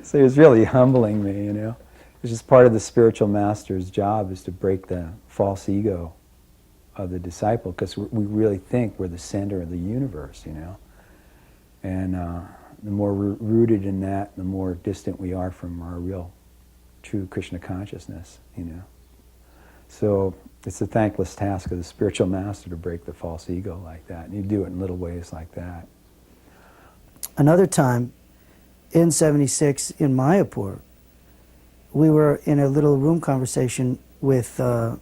So he was really humbling me, It's just part of the spiritual master's job is to break the false ego of the disciple, because we really think we're the center of the universe, And the more we're rooted in that, the more distant we are from our real, true Krishna consciousness, So it's the thankless task of the spiritual master to break the false ego like that. And you do it in little ways like that. Another time, in 76 in Mayapur, we were in a little room conversation with Srila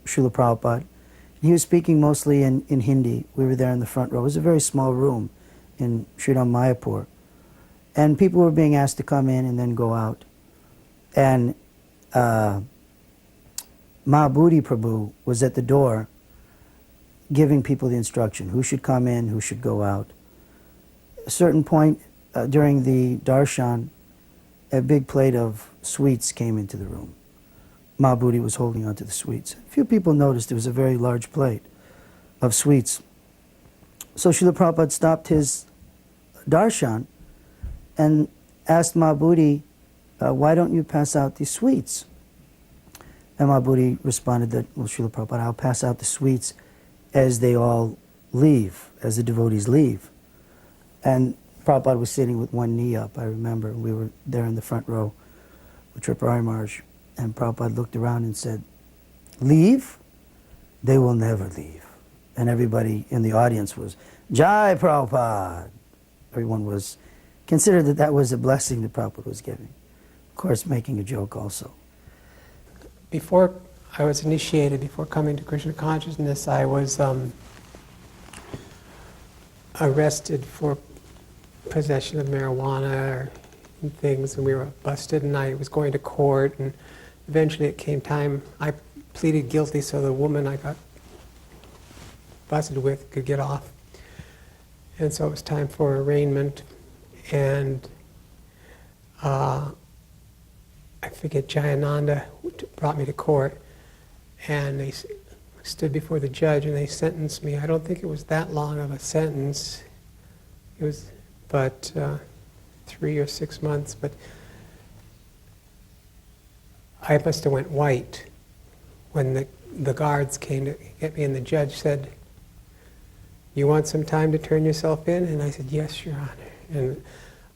Prabhupada. He was speaking mostly in Hindi. We were there in the front row. It was a very small room in Sridham Mayapur. And people were being asked to come in and then go out. And Mahabodhi Prabhu was at the door giving people the instruction, who should come in, who should go out. At a certain point during the darshan, a big plate of sweets came into the room. Mahabodhi was holding onto the sweets. A few people noticed it was a very large plate of sweets. So Srila Prabhupada stopped his darshan and asked Mahabodhi, "Why don't you pass out these sweets?" And Mahabodhi responded that, "Well, Srila Prabhupada, I'll pass out the sweets as they all leave, as the devotees leave." And Prabhupada was sitting with one knee up, I remember. We were there in the front row with Tripurari Maharaj. And Prabhupada looked around and said, "Leave? They will never leave." And everybody in the audience was, "Jai Prabhupada!" everyone was considered that was a blessing that Prabhupada was giving. Of course, making a joke also. Before I was initiated, before coming to Krishna consciousness, I was arrested for possession of marijuana and things, and we were busted, and I was going to court, and eventually it came time, I pleaded guilty so the woman I got busted with could get off. And so it was time for arraignment, and I forget, Jayananda brought me to court, and they stood before the judge and they sentenced me. I don't think it was that long of a sentence. It was but 3 or 6 months, but I must have went white when the guards came to get me, and the judge said, "You want some time to turn yourself in?" And I said, "Yes, Your Honor." And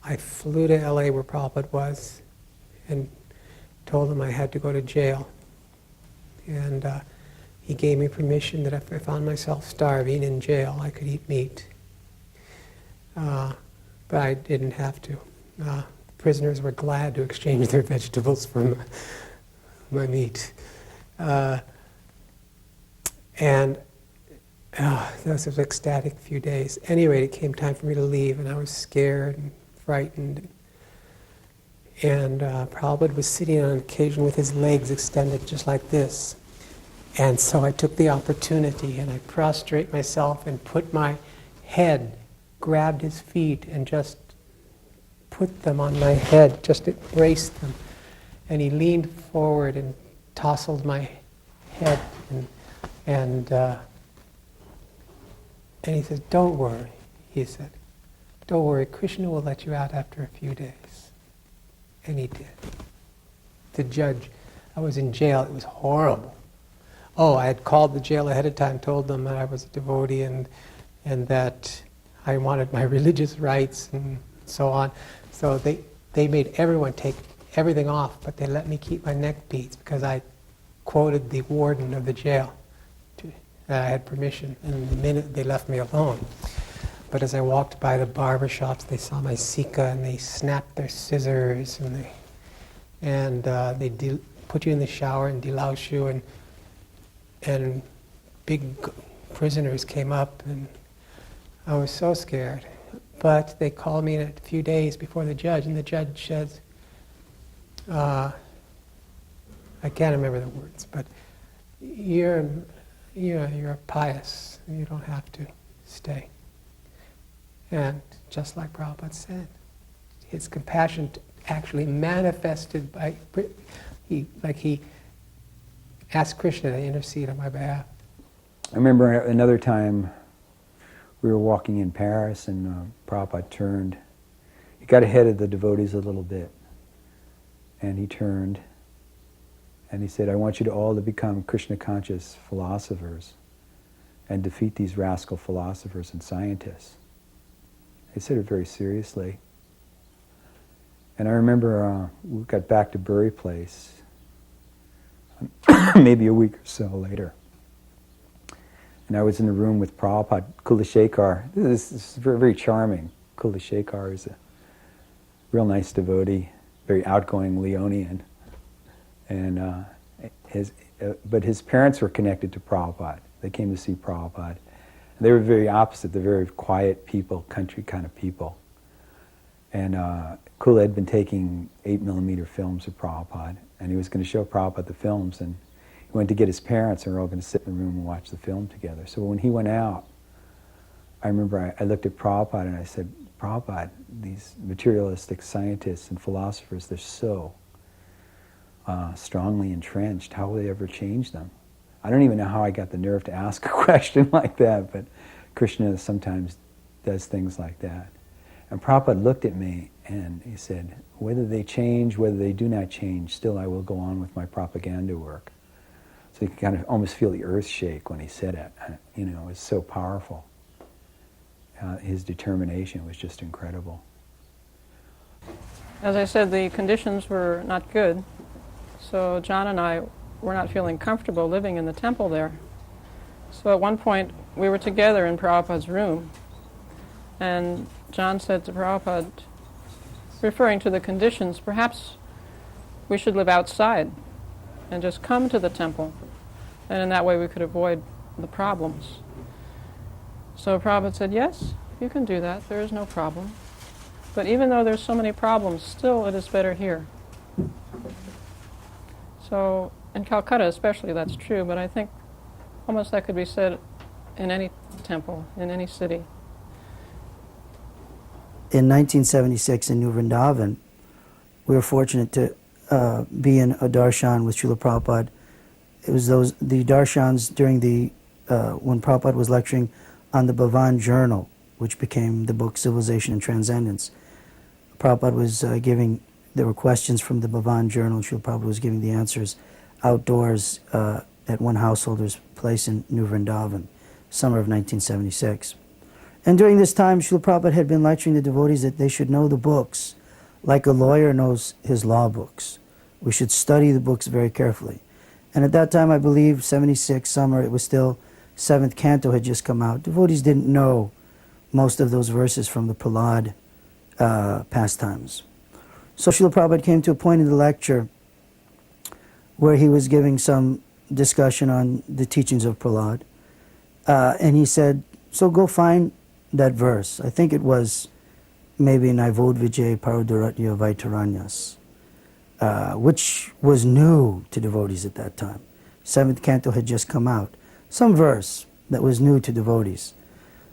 I flew to LA where Prabhupada was and told him I had to go to jail. And he gave me permission that if I found myself starving in jail, I could eat meat. But I didn't have to. Prisoners were glad to exchange their vegetables for my meat. And this was an ecstatic few days. Anyway, it came time for me to leave, and I was scared and frightened. And Prabhupada was sitting on occasion with his legs extended just like this. And so I took the opportunity, and I prostrate myself and put my head, grabbed his feet, and just put them on my head, just embraced them. And he leaned forward and tousled my head, and he said, "Don't worry," he said. "Don't worry, Krishna will let you out after a few days." And he did. The judge, I was in jail, it was horrible. Oh, I had called the jail ahead of time, told them that I was a devotee and that I wanted my religious rights and so on. So they made everyone take everything off, but they let me keep my neck beads because I quoted the warden of the jail that I had permission, and the minute they left me alone. But as I walked by the barber shops, they saw my Sika, and they snapped their scissors, and they put you in the shower and delouse you, and big prisoners came up, and I was so scared. But they called me in a few days before the judge, and the judge says, I can't remember the words, but you're pious, you don't have to stay. And just like Prabhupada said, his compassion actually manifested by, he asked Krishna to intercede on my behalf. I remember another time we were walking in Paris, and Prabhupada turned. He got ahead of the devotees a little bit, and he turned and he said, "I want you to all to become Krishna-conscious philosophers and defeat these rascal philosophers and scientists." He said it very seriously. And I remember we got back to Bury Place maybe a week or so later. And I was in the room with Prabhupada. Kulashekar, this is very, very charming. Kulashekar is a real nice devotee, very outgoing Leonian. And but his parents were connected to Prabhupada. They came to see Prabhupada. And they were very opposite. They're very quiet people, country kind of people. And Kula had been taking 8mm films of Prabhupada, and he was going to show Prabhupada the films, and he went to get his parents, and we were all going to sit in the room and watch the film together. So when he went out, I remember I looked at Prabhupada and I said, "Prabhupada, these materialistic scientists and philosophers, they're so strongly entrenched. How will they ever change them?" I don't even know how I got the nerve to ask a question like that, but Krishna sometimes does things like that. And Prabhupada looked at me and he said, "Whether they change, whether they do not change, still I will go on with my propaganda work." So you could kind of almost feel the earth shake when he said it. You know, it was so powerful. His determination was just incredible. As I said, the conditions were not good, so John and I were not feeling comfortable living in the temple there. So at one point, we were together in Prabhupada's room, and John said to Prabhupada, referring to the conditions, perhaps we should live outside and just come to the temple, and in that way we could avoid the problems. So Prabhupada said, yes, you can do that, there is no problem. But even though there's so many problems, still it is better here. So in Calcutta especially that's true, but I think almost that could be said in any temple, in any city. In 1976 in New Vrindavan, we were fortunate to be in a darshan with Srila Prabhupada. It was the darshans during when Prabhupada was lecturing on the Bhavan Journal, which became the book Civilization and Transcendence. Prabhupada was there were questions from the Bhavan Journal, and Srila Prabhupada was giving the answers outdoors at one householder's place in New Vrindavan, summer of 1976. And during this time, Srila Prabhupada had been lecturing the devotees that they should know the books like a lawyer knows his law books. We should study the books very carefully. And at that time, I believe, 76 summer, it was still 7th canto had just come out. Devotees didn't know most of those verses from the Prahlad pastimes. So Srila Prabhupada came to a point in the lecture where he was giving some discussion on the teachings of Prahlad. And he said, so go find that verse. I think it was maybe Naivodvijay Paraduratya Vaitaranyas, which was new to devotees at that time. 7th canto had just come out. Some verse that was new to devotees.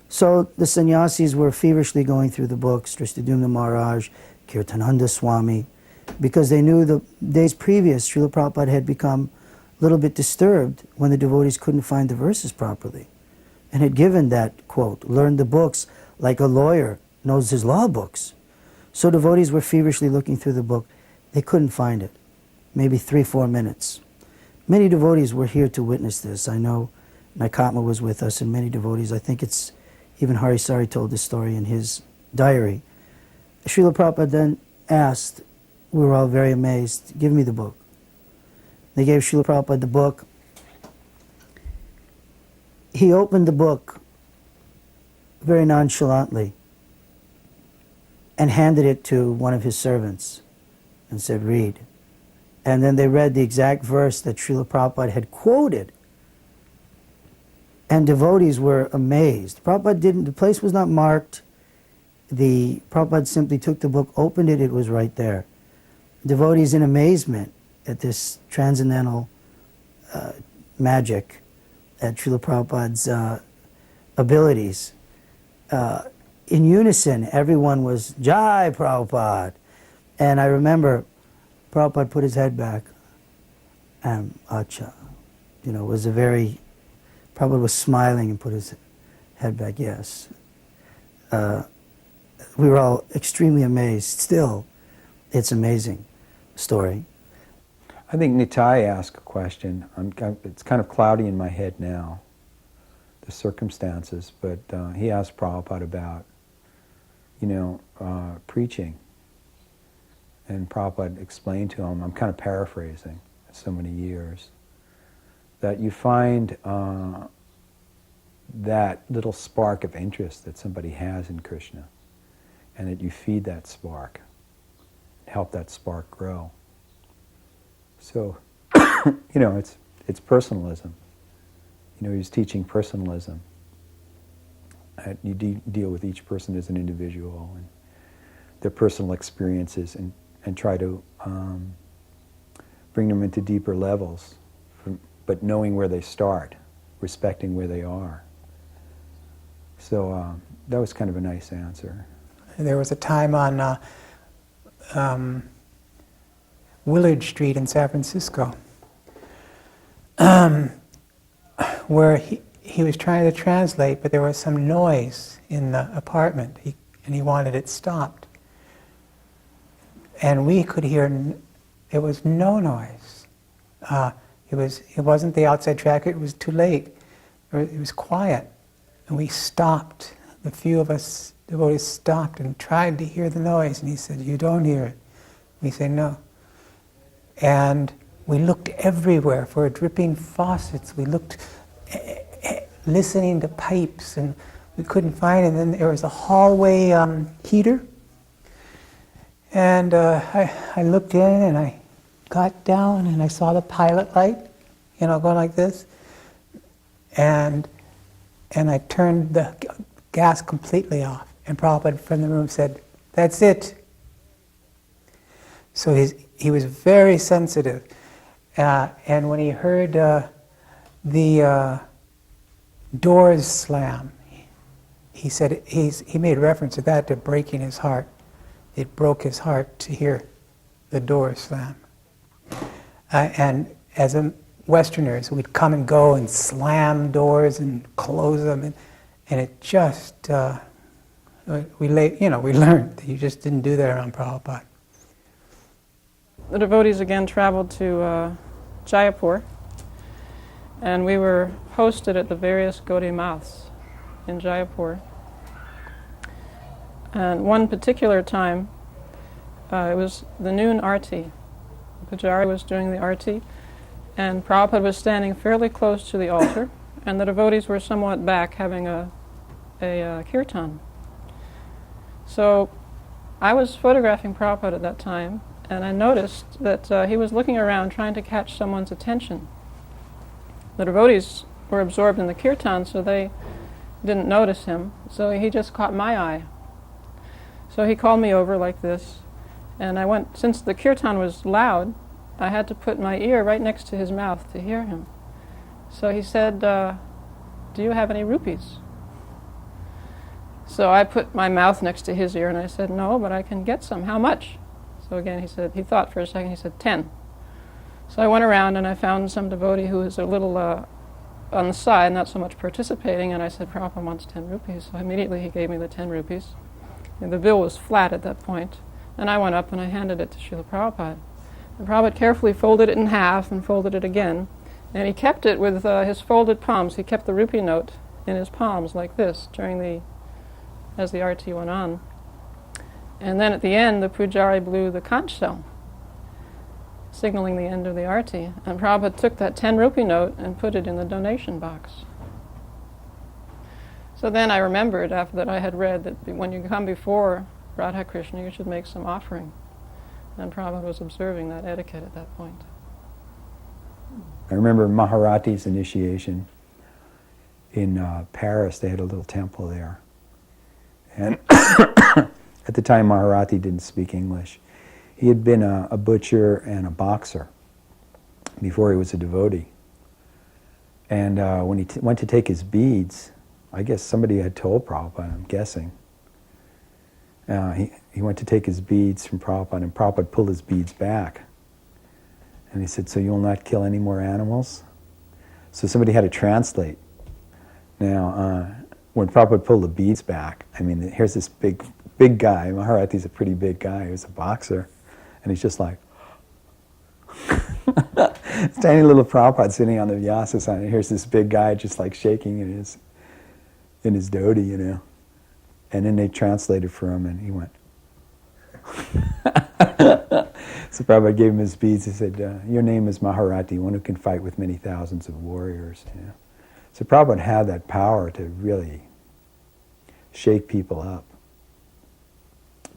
So the sannyasis were feverishly going through the books, Drishtadyumna Maharaj, Kirtananda Swami, because they knew the days previous Srila Prabhupada had become a little bit disturbed when the devotees couldn't find the verses properly, and had given that quote, learn the books like a lawyer knows his law books. So devotees were feverishly looking through the book. They couldn't find it. Maybe 3-4 minutes. Many devotees were here to witness this. I know Naikatma was with us and many devotees. I think it's even Harisari told this story in his diary. Srila Prabhupada then asked, we were all very amazed, give me the book. They gave Srila Prabhupada the book. He opened the book very nonchalantly and handed it to one of his servants and said, read. And then they read the exact verse that Srila Prabhupada had quoted. And devotees were amazed. Prabhupada didn't, the place was not marked. Prabhupada simply took the book, opened it, it was right there. Devotees in amazement at this transcendental magic, at Srila Prabhupada's abilities. In unison, everyone was, Jai Prabhupada. And I remember Prabhupada put his head back and Acha. It was a very, Prabhupada was smiling and put his head back, yes. We were all extremely amazed. Still, it's amazing story. I think Nitai asked a question. It's kind of cloudy in my head now, the circumstances, but he asked Prabhupada about, preaching. And Prabhupada explained to him, I'm kind of paraphrasing, so many years, that you find that little spark of interest that somebody has in Krishna, and that you feed that spark, help that spark grow. So, it's personalism. He's teaching personalism. You deal with each person as an individual and their personal experiences and try to bring them into deeper levels, but knowing where they start, respecting where they are. So that was kind of a nice answer. There was a time on Willard Street in San Francisco where he was trying to translate, but there was some noise in the apartment, and he wanted it stopped. And we could hear, there was no noise. It wasn't the outside traffic, it was too late. It was quiet. And we stopped. The few of us devotees stopped and tried to hear the noise. And he said, you don't hear it. We said, no. And we looked everywhere for dripping faucets. We looked, listening to pipes, and we couldn't find it. And then there was a hallway heater. And I looked in and I got down and I saw the pilot light, going like this. And I turned the gas completely off. And Prabhupada from the room said, "That's it." So he was very sensitive. And when he heard the doors slam, he said he made reference to that, to breaking his heart. It broke his heart to hear the doors slam. And as Westerners, we'd come and go and slam doors and close them, and it just we learned that you just didn't do that around Prabhupada. The devotees again traveled to Jaipur, and we were hosted at the various Gaudiya mouths in Jaipur. And one particular time, it was the noon arti. The Pujari was doing the arti, and Prabhupada was standing fairly close to the altar, and the devotees were somewhat back having a kirtan. So I was photographing Prabhupada at that time, and I noticed that he was looking around trying to catch someone's attention. The devotees were absorbed in the kirtan, so they didn't notice him, so he just caught my eye. So he called me over like this, and I went, since the kirtan was loud, I had to put my ear right next to his mouth to hear him. So he said, "Do you have any rupees?" So I put my mouth next to his ear and I said, "No, but I can get some. How much?" So again he thought for a second, he said, 10. So I went around and I found some devotee who was a little on the side, not so much participating, and I said, "Prabhupada wants 10 rupees. So immediately he gave me the 10 rupees. And the bill was flat at that point. And I went up and I handed it to Srila Prabhupada. And Prabhupada carefully folded it in half and folded it again. And he kept it with his folded palms. He kept the rupee note in his palms like this as the arti went on. And then at the end, the Pujari blew the conch shell, signaling the end of the arti. And Prabhupada took that 10 rupee note and put it in the donation box. So then I remembered after that I had read that when you come before Radha Krishna, you should make some offering. And Prabhupada was observing that etiquette at that point. I remember Maharati's initiation in Paris. They had a little temple there. And at the time, Maharati didn't speak English. He had been a butcher and a boxer before he was a devotee. And when he went to take his beads, I guess somebody had told Prabhupada, I'm guessing. He went to take his beads from Prabhupada, and Prabhupada pulled his beads back. And he said, "So you'll not kill any more animals?" So somebody had to translate. Now, when Prabhupada pulled the beads back, I mean, here's this big guy. Maharati's a pretty big guy. He was a boxer. And he's just like, tiny little Prabhupada sitting on the Vyasasana. And here's this big guy just like shaking in his dhoti, And then they translated for him, and he went. So Prabhupada gave him his beads. He said, "Your name is Maharati, one who can fight with many thousands of warriors." So Prabhupada had that power to really shake people up.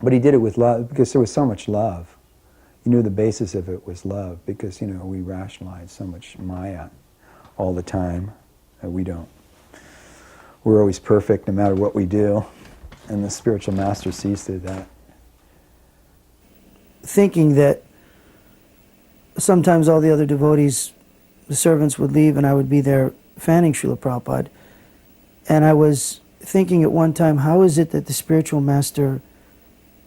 But he did it with love, because there was so much love. He knew the basis of it was love, because, we rationalize so much Maya all the time that we don't. We're always perfect no matter what we do, and the spiritual master sees through that. Thinking that sometimes all the other devotees, the servants would leave and I would be there fanning Srila Prabhupada. And I was thinking at one time, how is it that the spiritual master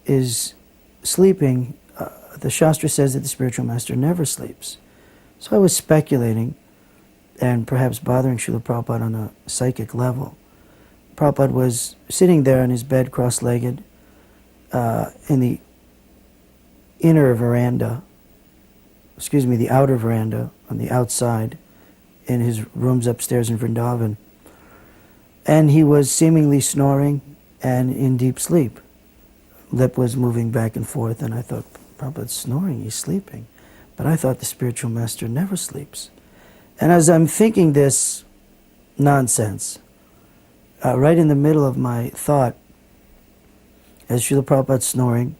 is sleeping? The Shastra says that the spiritual master never sleeps. So I was speculating and perhaps bothering Srila Prabhupada on a psychic level. Prabhupada was sitting there in his bed cross-legged in the the outer veranda on the outside in his rooms upstairs in Vrindavan. And he was seemingly snoring and in deep sleep. Lip was moving back and forth, and I thought, Prabhupada's snoring, he's sleeping. But I thought the spiritual master never sleeps. And as I'm thinking this nonsense, right in the middle of my thought, as Srila Prabhupada's snoring,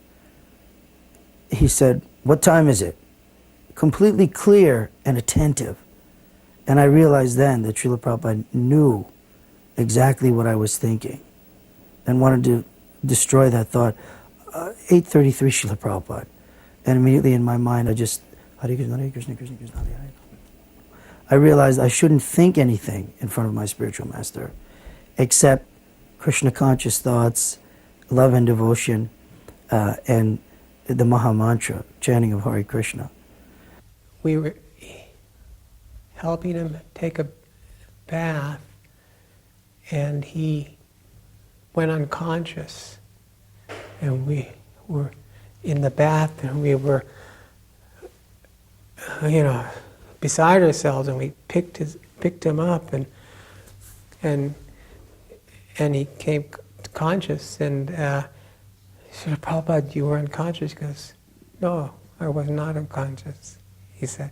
he said, "What time is it?" Completely clear and attentive. And I realized then that Srila Prabhupada knew exactly what I was thinking and wanted to destroy that thought. 8:33 Srila Prabhupada. And immediately in my mind I just, Hare Krishna, Hare Krishna, Krishna Krishna, Hare Hare. I realized I shouldn't think anything in front of my spiritual master except Krishna conscious thoughts, love and devotion, and the Maha Mantra, chanting of Hare Krishna. We were helping him take a bath, and he went unconscious. And we were in the bath, and we were, beside ourselves, and we picked him up, and he came conscious, and Srila Prabhupada, you were unconscious? He goes, "No, I was not unconscious," he said.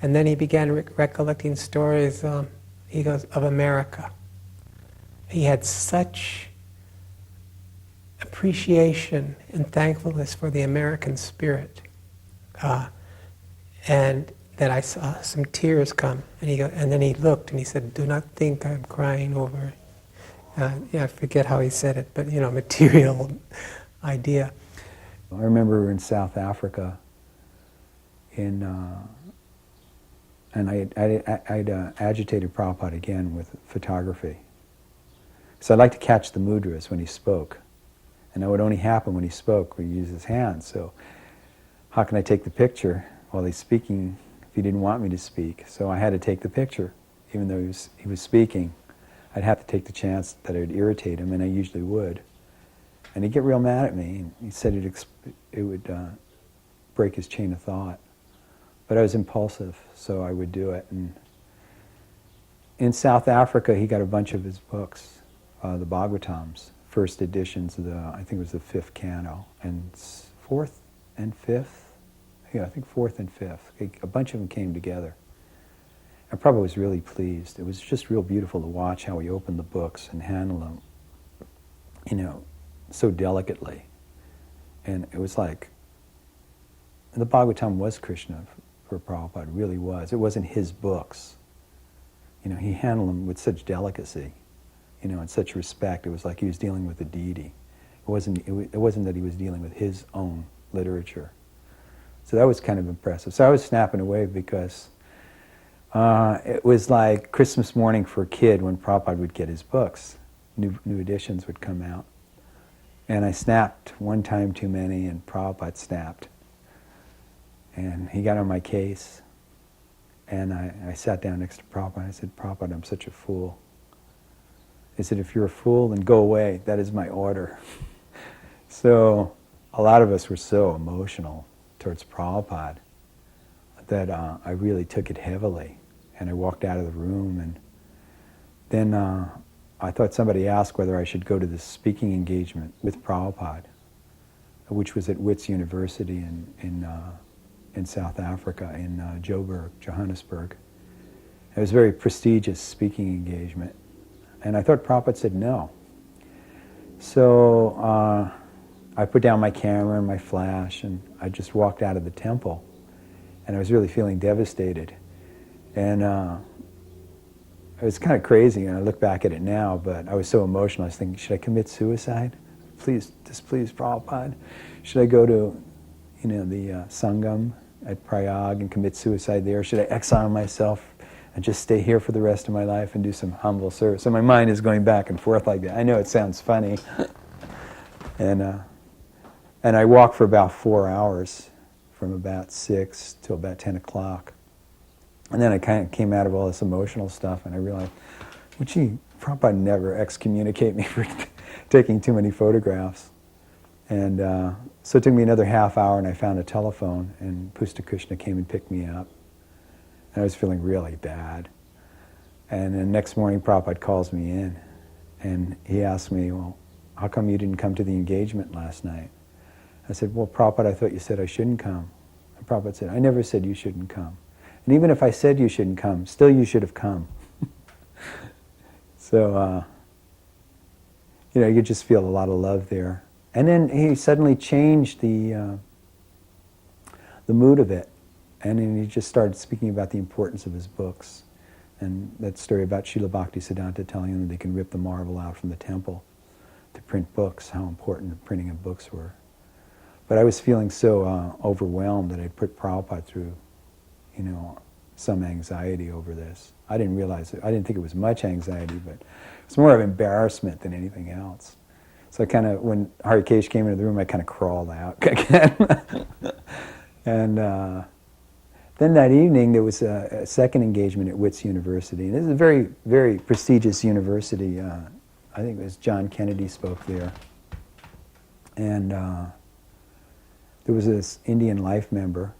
And then he began recollecting stories, he goes, of America. He had such appreciation and thankfulness for the American spirit, and that I saw some tears come. And then he looked and he said, "Do not think I'm crying over," I forget how he said it, but material idea. I remember we were in South Africa, and I'd agitated Prabhupada again with photography. So I'd like to catch the mudras when he spoke. And that would only happen when he spoke, when he used his hands. So how can I take the picture while he's speaking if he didn't want me to speak? So I had to take the picture. Even though he was speaking, I'd have to take the chance that it would irritate him, and I usually would. And he'd get real mad at me. And he said it would break his chain of thought. But I was impulsive, so I would do it. And in South Africa, he got a bunch of his books, the Bhagavatams, first editions of I think it was the 5th canto, and 4th and 5th. Yeah, I think 4th and 5th. A bunch of them came together. And Prabhupada was really pleased. It was just real beautiful to watch how he opened the books and handled them, so delicately. And it was like, the Bhagavatam was Krishna for Prabhupada, it really was. It wasn't his books. He handled them with such delicacy, and such respect. It was like he was dealing with a deity. It wasn't that he was dealing with his own literature. So that was kind of impressive. So I was snapping away because it was like Christmas morning for a kid when Prabhupada would get his books. New editions would come out. And I snapped one time too many, and Prabhupada snapped. And he got on my case, and I sat down next to Prabhupada. I said, "Prabhupada, I'm such a fool." He said, "If you're a fool, then go away. That is my order." So a lot of us were so emotional towards Prabhupada that I really took it heavily. And I walked out of the room, and then I thought somebody asked whether I should go to this speaking engagement with Prabhupada, which was at Wits University in South Africa, in Joburg, Johannesburg. It was a very prestigious speaking engagement. And I thought Prabhupada said no. So I put down my camera and my flash, and I just walked out of the temple. And I was really feeling devastated. And it was kind of crazy, and I look back at it now, but I was so emotional. I was thinking, should I commit suicide? Please, displease Prabhupada. Should I go to, the Sangam at Prayag and commit suicide there? Should I exile myself and just stay here for the rest of my life and do some humble service? So my mind is going back and forth like that. I know it sounds funny. And I walked for about 4 hours, from about 6 till about 10 o'clock. And then I kind of came out of all this emotional stuff, and I realized, Prabhupada never excommunicate me for taking too many photographs. And so it took me another half hour, and I found a telephone, and Pusta Krishna came and picked me up. And I was feeling really bad. And then next morning, Prabhupada calls me in, and he asked me, "Well, how come you didn't come to the engagement last night?" I said, "Well, Prabhupada, I thought you said I shouldn't come." And Prabhupada said, "I never said you shouldn't come. And even if I said you shouldn't come, still you should have come." So you could just feel a lot of love there. And then he suddenly changed the mood of it, and then he just started speaking about the importance of his books, and that story about Srila Bhaktisiddhanta telling them they can rip the marble out from the temple to print books, how important the printing of books were. But I was feeling so overwhelmed that I put Prabhupada through, some anxiety over this. I didn't realize it. I didn't think it was much anxiety, but it was more of embarrassment than anything else. So I kind of, when Hare Krishna came into the room, I kind of crawled out again. And then that evening, there was a second engagement at Wits University. And this is a very, very prestigious university. I think it was John Kennedy spoke there. And there was this Indian Life member,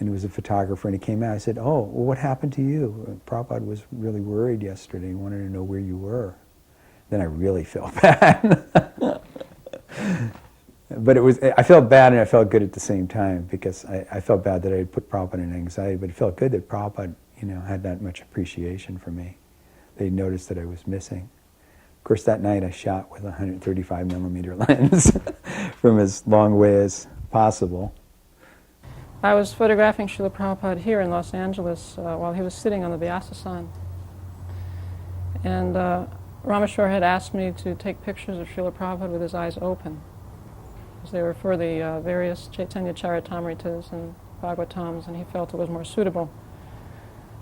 and he was a photographer, and he came out. I said, "Oh, well, what happened to you? Prabhupada was really worried yesterday. He wanted to know where you were." Then I really felt bad. But I felt bad and I felt good at the same time, because I felt bad that I had put Prabhupada in anxiety, but it felt good that Prabhupada, had that much appreciation for me. They noticed that I was missing. Of course, that night I shot with a 135 millimeter lens from as long away as possible. I was photographing Srila Prabhupada here in Los Angeles while he was sitting on the Vyasa-san. And Rameshwar had asked me to take pictures of Srila Prabhupada with his eyes open, because they were for the various Chaitanya Charitamritas and Bhagavatams, and he felt it was more suitable.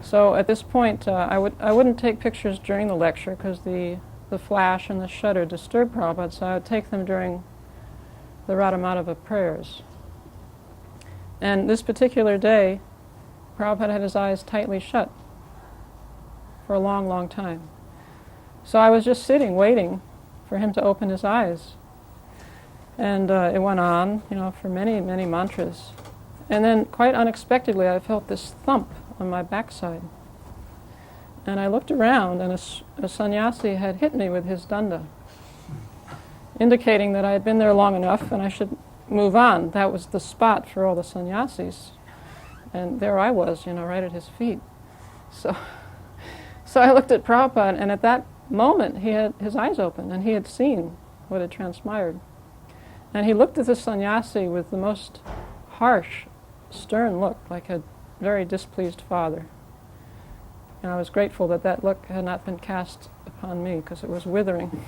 So at this point, I wouldn't take pictures during the lecture, because the flash and the shutter disturbed Prabhupada, so I would take them during the Radha Madhava prayers. And this particular day, Prabhupada had his eyes tightly shut for a long, long time. So I was just sitting, waiting for him to open his eyes. And it went on, for many, many mantras. And then, quite unexpectedly, I felt this thump on my backside. And I looked around, and a sannyasi had hit me with his danda, indicating that I had been there long enough and I should move on. That was the spot for all the sannyasis. And there I was, right at his feet. So I looked at Prabhupada, and at that moment he had his eyes open, and he had seen what had transpired. And he looked at the sannyasi with the most harsh, stern look, like a very displeased father. And I was grateful that that look had not been cast upon me, because it was withering.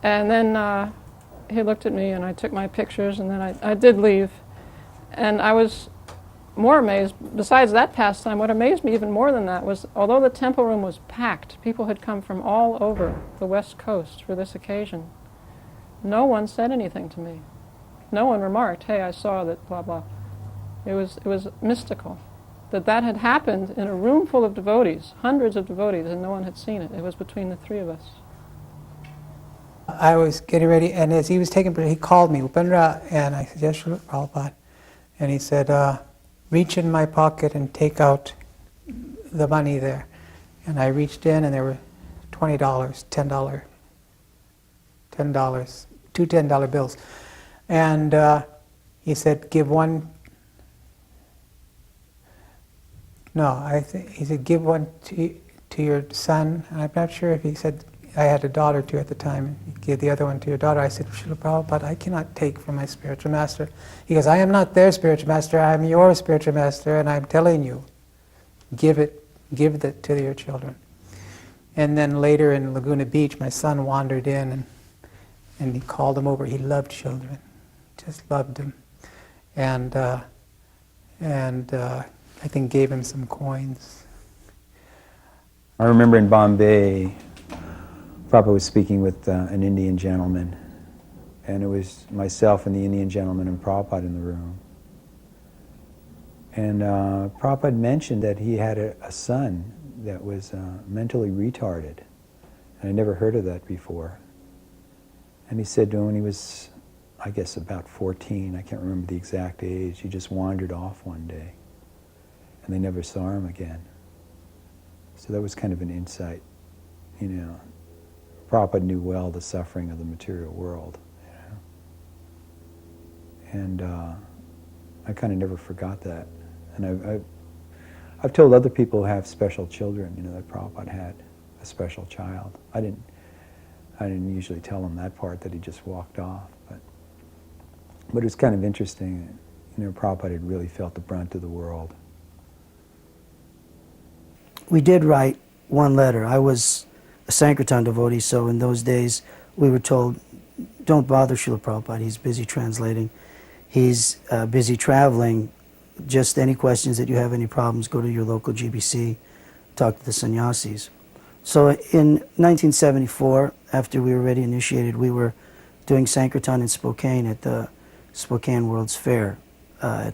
And then he looked at me, and I took my pictures, and then I did leave. And I was more amazed. Besides that pastime, what amazed me even more than that was, although the temple room was packed, people had come from all over the West Coast for this occasion. No one said anything to me. No one remarked, "Hey, I saw that, blah, blah." It was mystical that had happened in a room full of devotees, hundreds of devotees, and no one had seen it. It was between the three of us. I was getting ready, and as he was taking, he called me, Upendra, and I said, "Yes, Srila Prabhupada." And he said, "Reach in my pocket and take out the money there." And I reached in, and there were $20, $10, two $10 bills. And he said, "Give one." No, he said, "Give one to your son." And I'm not sure if he said, I had a daughter too at the time, and he gave the other one to your daughter. I said, "Srila Prabhupada, I cannot take from my spiritual master." He goes, "I am not their spiritual master, I am your spiritual master, and I'm telling you, give that to your children." And then later in Laguna Beach, my son wandered in, and he called them over. He loved children, just loved them. And I think gave him some coins. I remember in Bombay, Prabhupada was speaking with an Indian gentleman, and it was myself and the Indian gentleman and Prabhupada in the room. And Prabhupada mentioned that he had a son that was mentally retarded. And I never heard of that before. And he said to him when he was, I guess, about 14, I can't remember the exact age, he just wandered off one day. And they never saw him again. So that was kind of an insight, Prabhupada knew well the suffering of the material world, And I kind of never forgot that. And I've told other people who have special children, that Prabhupada had a special child. I I didn't usually tell him that part, that he just walked off. But it was kind of interesting. You know, Prabhupada had really felt the brunt of the world. We did write one letter. I was a Sankirtan devotee, so in those days we were told, don't bother Srila Prabhupada, he's busy translating, he's busy traveling, just any questions that you have, any problems, go to your local GBC, talk to the sannyasis. So in 1974, after we were already initiated, we were doing Sankirtan in Spokane at the Spokane World's Fair I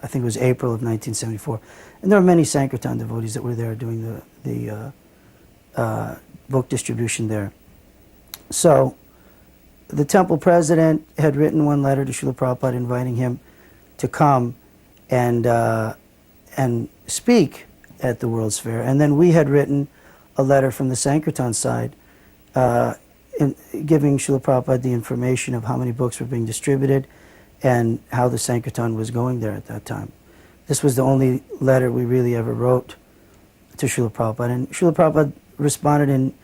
think it was April of 1974. And there were many Sankirtan devotees that were there doing the book distribution there. So the temple president had written one letter to Srila Prabhupada inviting him to come and speak at the World's Fair. And then we had written a letter from the Sankirtan side giving Srila Prabhupada the information of how many books were being distributed and how the Sankirtan was going there at that time. This was the only letter we really ever wrote to Srila Prabhupada. And Srila Prabhupada responded in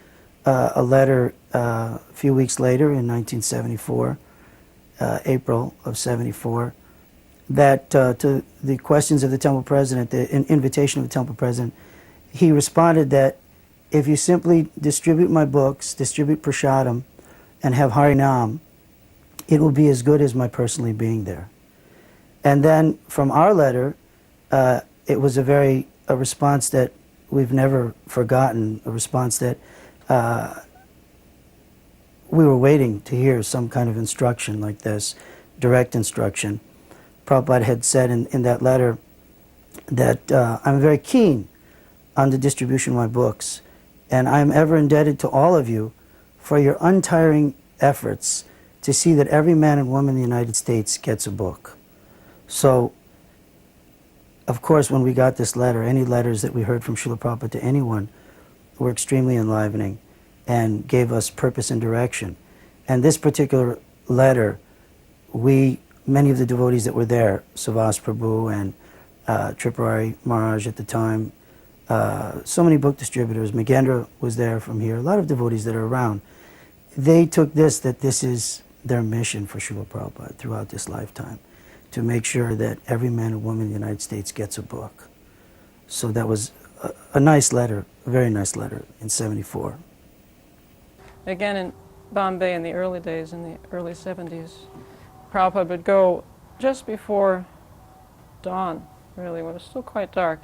a letter a few weeks later in 1974, April of 74, that to the questions of the temple president, the invitation of the temple president, he responded that if you simply distribute my books, distribute prasadam, and have Harinam, it will be as good as my personally being there. And then from our letter, it was a response that we've never forgotten, a response that we were waiting to hear some kind of instruction like this, direct instruction. Prabhupada had said in that letter that I'm very keen on the distribution of my books, and I'm ever indebted to all of you for your untiring efforts to see that every man and woman in the United States gets a book. So, of course, when we got this letter, any letters that we heard from Srila Prabhupada to anyone were extremely enlivening and gave us purpose and direction. And this particular letter, many of the devotees that were there, Savas Prabhu and Tripurari Maharaj at the time, so many book distributors, Magendra was there from here, a lot of devotees that are around, they took this is their mission for Srila Prabhupada throughout this lifetime, to make sure that every man and woman in the United States gets a book. So that was a nice letter, a very nice letter in 74. Again, in Bombay in the early days, in the early 70s, Prabhupada would go just before dawn, really, when it was still quite dark.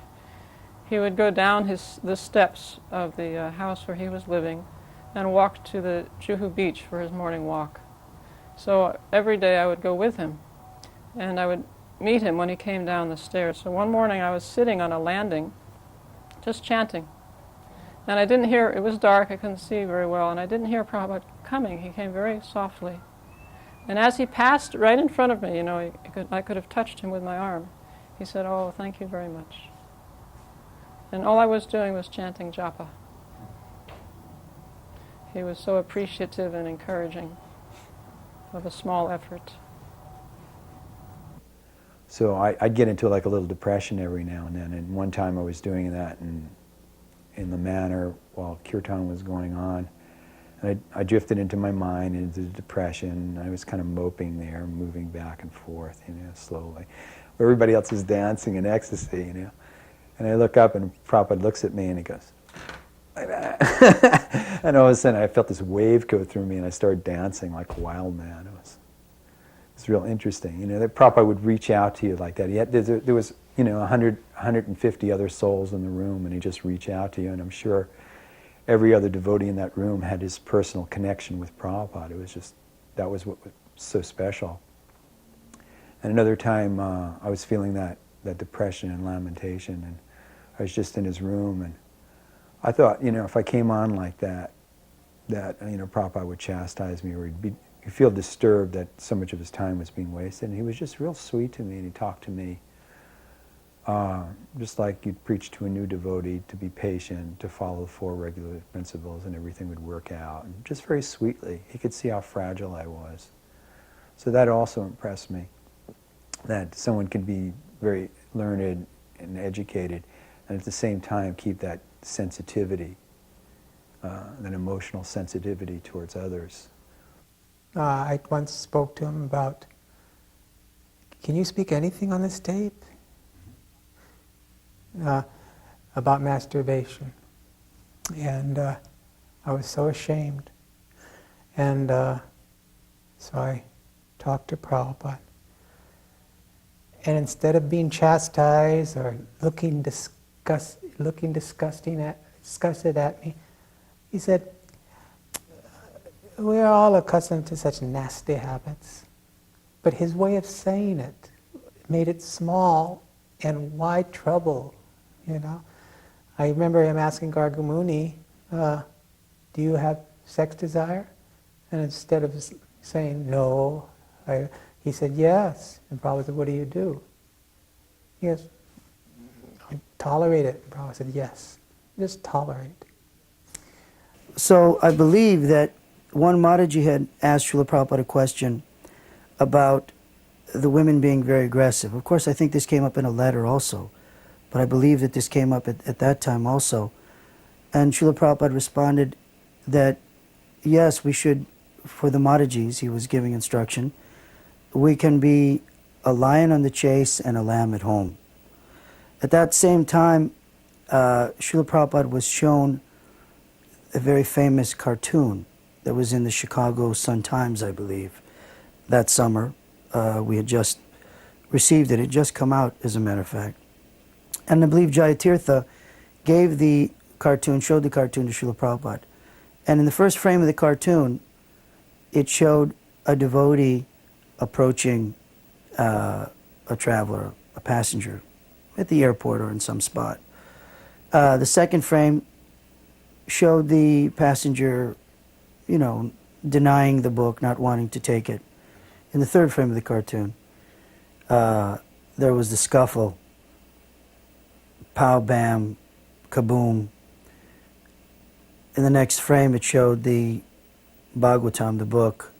He would go down the steps of the house where he was living and walk to the Juhu beach for his morning walk. So every day I would go with him, and I would meet him when he came down the stairs. So one morning I was sitting on a landing, just chanting. And I didn't hear, it was dark, I couldn't see very well, and I didn't hear Prabhupada coming. He came very softly. And as he passed right in front of me, I could have touched him with my arm. He said, "Oh, thank you very much." And all I was doing was chanting japa. He was so appreciative and encouraging of a small effort. So I'd get into like a little depression every now and then. And one time I was doing that in the manor while kirtan was going on. And I drifted into my mind, into depression. I was kind of moping there, moving back and forth, slowly. Everybody else is dancing in ecstasy, And I look up and Prabhupada looks at me and he goes, like that. And all of a sudden I felt this wave go through me and I started dancing like a wild man. It's real interesting, that Prabhupada would reach out to you like that. There was, 150 other souls in the room, and he'd just reach out to you. And I'm sure every other devotee in that room had his personal connection with Prabhupada. That was what was so special. And another time, I was feeling that depression and lamentation, and I was just in his room, and I thought, if I came on like that Prabhupada would chastise me, or he'd feel disturbed that so much of his time was being wasted. And he was just real sweet to me, and he talked to me just like you'd preach to a new devotee, to be patient, to follow the 4 regular principles, and everything would work out. And just very sweetly. He could see how fragile I was. So that also impressed me, that someone can be very learned and educated, and at the same time keep that sensitivity an emotional sensitivity towards others. I once spoke to him about, can you speak anything on this tape? About masturbation. And I was so ashamed. And so I talked to Prabhupada. And instead of being chastised or looking disgusted at me, he said, we are all accustomed to such nasty habits. But his way of saying it made it small, and why trouble, you know? I remember him asking Gargamuni, do you have sex desire? And instead of saying no, he said yes. And Prabhupada said, what do you do? He goes, I tolerate it. And Prabhupada said, yes, just tolerate. So I believe that one Mataji had asked Srila Prabhupada a question about the women being very aggressive. Of course, I think this came up in a letter also, but I believe that this came up at that time also. And Srila Prabhupada responded that, yes, we should, for the Matajis, he was giving instruction, we can be a lion on the chase and a lamb at home. At that same time, Srila Prabhupada was shown a very famous cartoon that was in the Chicago Sun-Times, I believe, that summer. We had just received it. It had just come out, as a matter of fact. And I believe Jayatirtha gave the cartoon, showed the cartoon to Srila Prabhupada. And in the first frame of the cartoon, it showed a devotee approaching a traveler, a passenger, at the airport or in some spot. The second frame showed the passenger, you know, denying the book, not wanting to take it. In the third frame of the cartoon, there was the scuffle, pow, bam, kaboom. In the next frame, it showed the Bhagavatam, the book,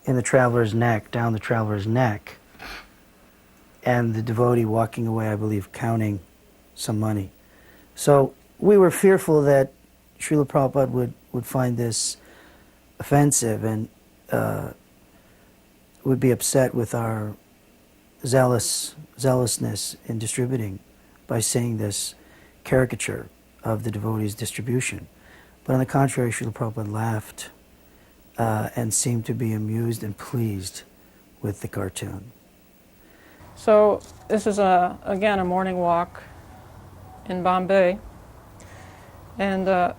in the traveler's neck, down the traveler's neck, and the devotee walking away, I believe, counting some money. So we were fearful that Srila Prabhupada would find this offensive and would be upset with our zealousness in distributing by seeing this caricature of the devotee's distribution. But on the contrary, Srila Prabhupada laughed and seemed to be amused and pleased with the cartoon. So this is, again, a morning walk in Bombay. And a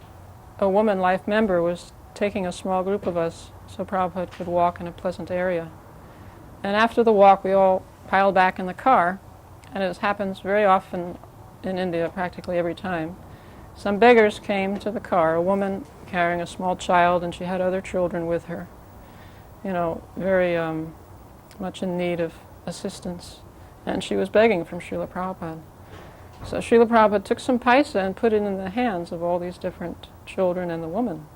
woman life member was taking a small group of us so Prabhupada could walk in a pleasant area. And after the walk, we all piled back in the car, and it happens very often in India, practically every time. Some beggars came to the car, a woman carrying a small child, and she had other children with her, you know, very much in need of assistance. And she was begging from Srila Prabhupada. So Srila Prabhupada took some paisa and put it in the hands of all these different children and the woman.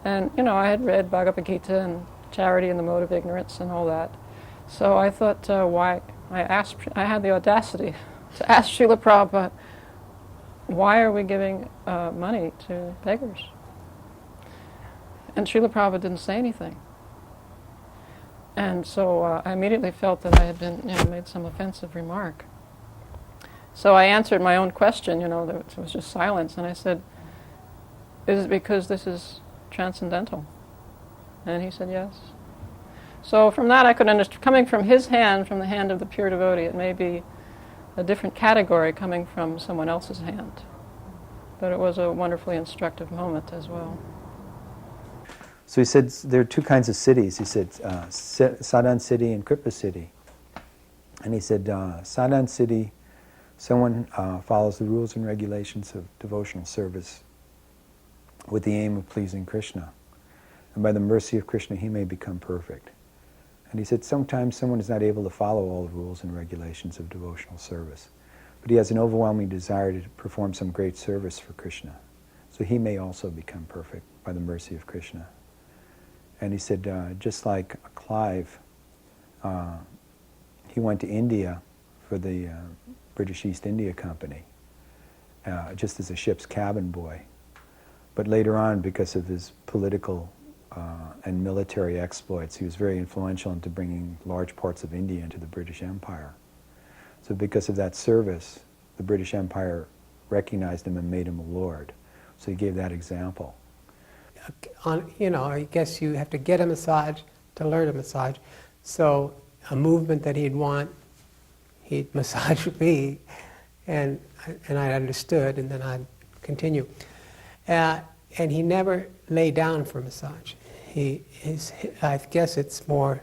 And, you know, I had read Bhagavad Gita and Charity and the Mode of Ignorance and all that. So I thought, I had the audacity to ask Srila Prabhupada, why are we giving money to beggars? And Srila Prabhupada didn't say anything. And so I immediately felt that I had been, you know, made some offensive remark. So I answered my own question, you know, there was just silence, and I said, is it because this is transcendental? And he said yes. So from that I could understand, coming from his hand, from the hand of the pure devotee, it may be a different category coming from someone else's hand. But it was a wonderfully instructive moment as well. So he said there are two kinds of cities. He said Sadhan city and Kripa city. And he said Sadhan city, someone follows the rules and regulations of devotional service with the aim of pleasing Krishna. And by the mercy of Krishna, he may become perfect. And he said sometimes someone is not able to follow all the rules and regulations of devotional service, but he has an overwhelming desire to perform some great service for Krishna. So he may also become perfect by the mercy of Krishna. And he said, just like Clive, he went to India for the British East India Company, just as a ship's cabin boy. But later on, because of his political and military exploits, he was very influential into bringing large parts of India into the British Empire. So because of that service, the British Empire recognized him and made him a lord. So he gave that example. I guess you have to get a massage to learn a massage. So a movement that he'd want, he'd massage me, and I understood, and then I'd continue. And he never lay down for massage. I guess it's more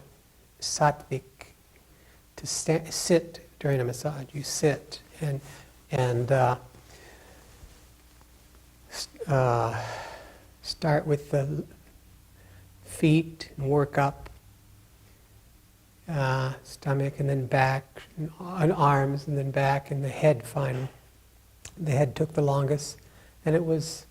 sattvic to sit during a massage. You sit and start with the feet and work up, stomach and then back, and arms and then back, and the head finally. The head took the longest, and it was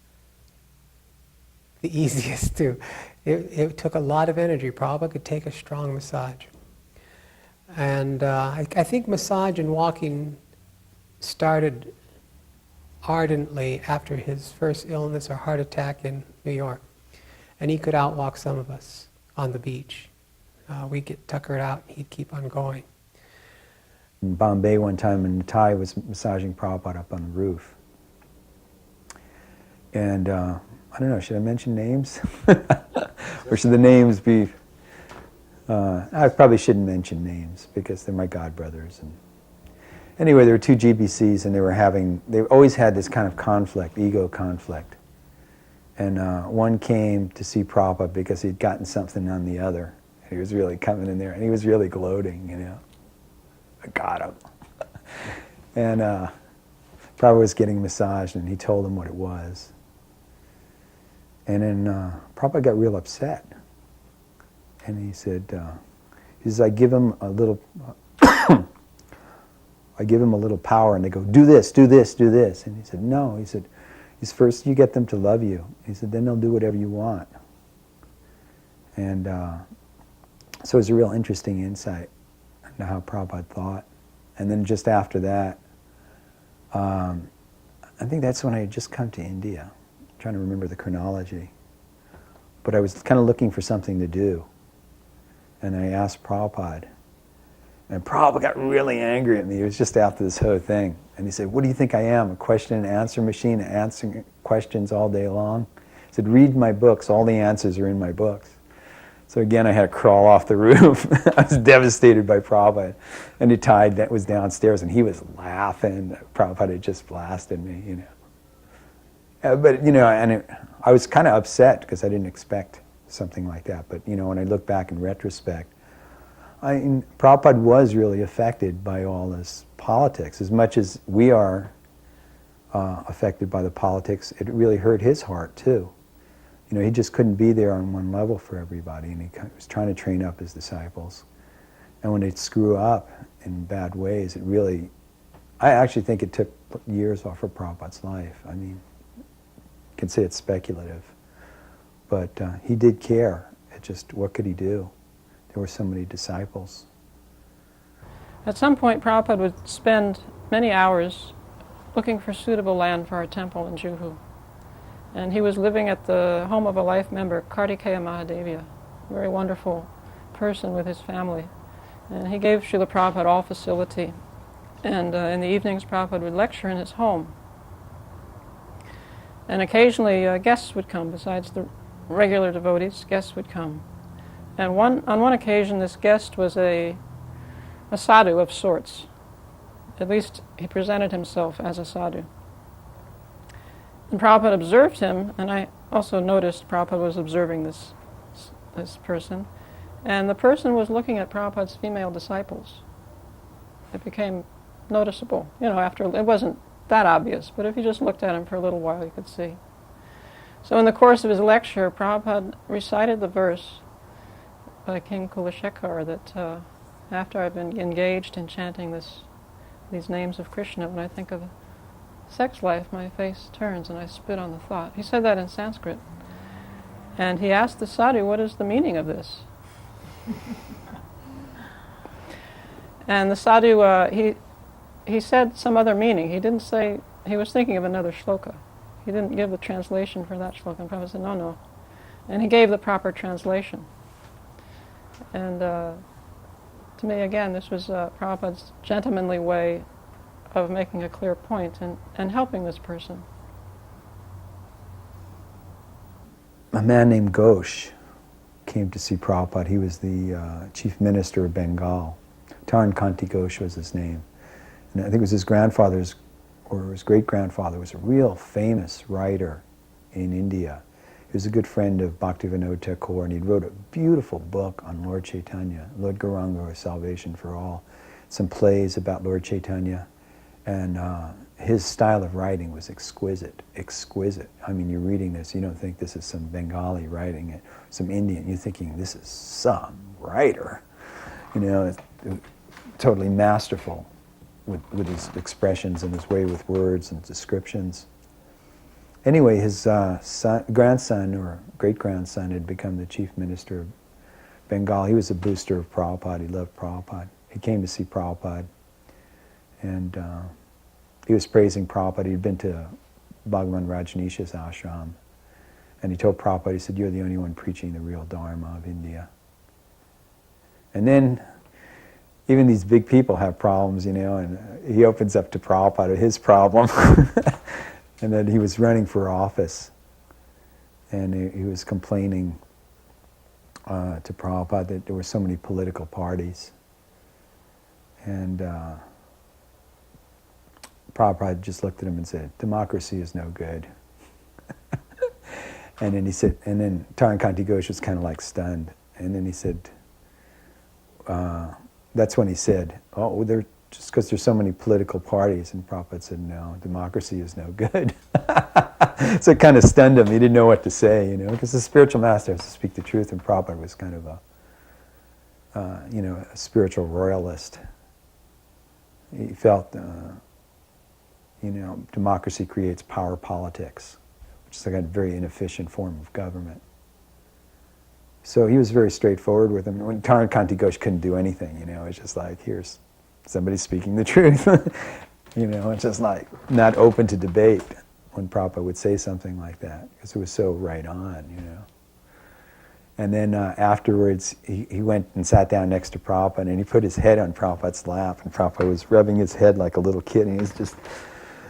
the easiest too. It took a lot of energy. Prabhupada could take a strong massage. And I think massage and walking started ardently after his first illness or heart attack in New York. And he could outwalk some of us on the beach. We'd get tuckered out, and he'd keep on going. In Bombay one time, and Nathji was massaging Prabhupada up on the roof. And I don't know, should I mention names? Or should the names be... I probably shouldn't mention names, because they're my godbrothers. And anyway, there were two GBCs, and they always had this kind of conflict, ego conflict. And one came to see Prabhupada because he'd gotten something on the other. And he was really coming in there, and he was really gloating, I got him. And Prabhupada was getting massaged, and he told him what it was. And then Prabhupada got real upset. And he said, I give him a little, I give him a little power, and they go, do this, do this, do this. And he said, no. He said, first you get them to love you. He said, then they'll do whatever you want. And so it was a real interesting insight into how Prabhupada thought. And then just after that, I think that's when I had just come to India. I'm trying to remember the chronology. But I was kind of looking for something to do. And I asked Prabhupada. And Prabhupada got really angry at me. It was just after this whole thing. And he said, what do you think I am, a question and answer machine, answering questions all day long? He said, read my books. All the answers are in my books. So again, I had to crawl off the roof. I was devastated by Prabhupada. And the tide that was downstairs, and he was laughing. Prabhupada had just blasted me, But, I was kind of upset because I didn't expect something like that. But, when I look back in retrospect, Prabhupada was really affected by all this politics. As much as we are affected by the politics, it really hurt his heart, too. He just couldn't be there on one level for everybody, and he was trying to train up his disciples. And when they'd screw up in bad ways, I actually think it took years off of Prabhupada's life. I mean, you can say it's speculative. But he did care. What could he do? There were so many disciples. At some point, Prabhupada would spend many hours looking for suitable land for our temple in Juhu. And he was living at the home of a life member, Kartikeya Mahadevya, a very wonderful person with his family. And he gave Srila Prabhupada all facility. And in the evenings, Prabhupada would lecture in his home. And occasionally guests would come, besides the regular devotees, guests would come. And on one occasion, this guest was a sadhu of sorts. At least he presented himself as a sadhu. And Prabhupada observed him, and I also noticed Prabhupada was observing this person. And the person was looking at Prabhupada's female disciples. It became noticeable. After it wasn't that obvious, but if you just looked at him for a little while, you could see. So in the course of his lecture, Prabhupada recited the verse by King Kulashekar that after I've been engaged in chanting these names of Krishna, when I think of sex life, my face turns and I spit on the thought. He said that in Sanskrit. And he asked the sadhu, what is the meaning of this? And the sadhu, he said some other meaning. He didn't say, he was thinking of another shloka. he didn't give the translation for that shloka. And Prabhupada said, no, no. And he gave the proper translation. And to me, again, this was Prabhupada's gentlemanly way of making a clear point and helping this person. A man named Ghosh came to see Prabhupada. He was the chief minister of Bengal. Taran Kanti Ghosh was his name. And I think it was his grandfather's, or his great-grandfather, was a real famous writer in India. He was a good friend of Bhaktivinoda Thakur, and he wrote a beautiful book on Lord Chaitanya, Lord Gauranga, or Salvation for All, some plays about Lord Chaitanya, and his style of writing was exquisite, exquisite. I mean, you're reading this, you don't think this is some Bengali writing it, some Indian, you're thinking this is some writer. You know, it's totally masterful with his expressions and his way with words and descriptions. Anyway, his grandson or great-grandson had become the chief minister of Bengal. He was a booster of Prabhupada. He loved Prabhupada. He came to see Prabhupada, and he was praising Prabhupada. He'd been to Bhagavan Rajneesh's ashram, and he told Prabhupada, he said, "You're the only one preaching the real Dharma of India." And then even these big people have problems, you know, and he opens up to Prabhupada his problem. And then he was running for office, and he was complaining to Prabhupada that there were so many political parties. And Prabhupada just looked at him and said, "Democracy is no good." And then he said, and then Taran Kanti Ghosh was kind of like stunned. And then he said, that's when he said, "Oh, well, they're just because there's so many political parties." And Prabhupada said, "No, democracy is no good." So it kind of stunned him. He didn't know what to say, you know, because the spiritual master has to speak the truth, and Prabhupada was kind of a, you know, a spiritual royalist. He felt, you know, democracy creates power politics, which is like a very inefficient form of government. So he was very straightforward with him. When Taran Kanti Ghosh couldn't do anything, you know, it's just like, here's somebody speaking the truth. You know, it's just like not open to debate when Prabhupada would say something like that, because it was so right on, you know. And then afterwards, he went and sat down next to Prabhupada, and he put his head on Prabhupada's lap, and Prabhupada was rubbing his head like a little kid, and he was just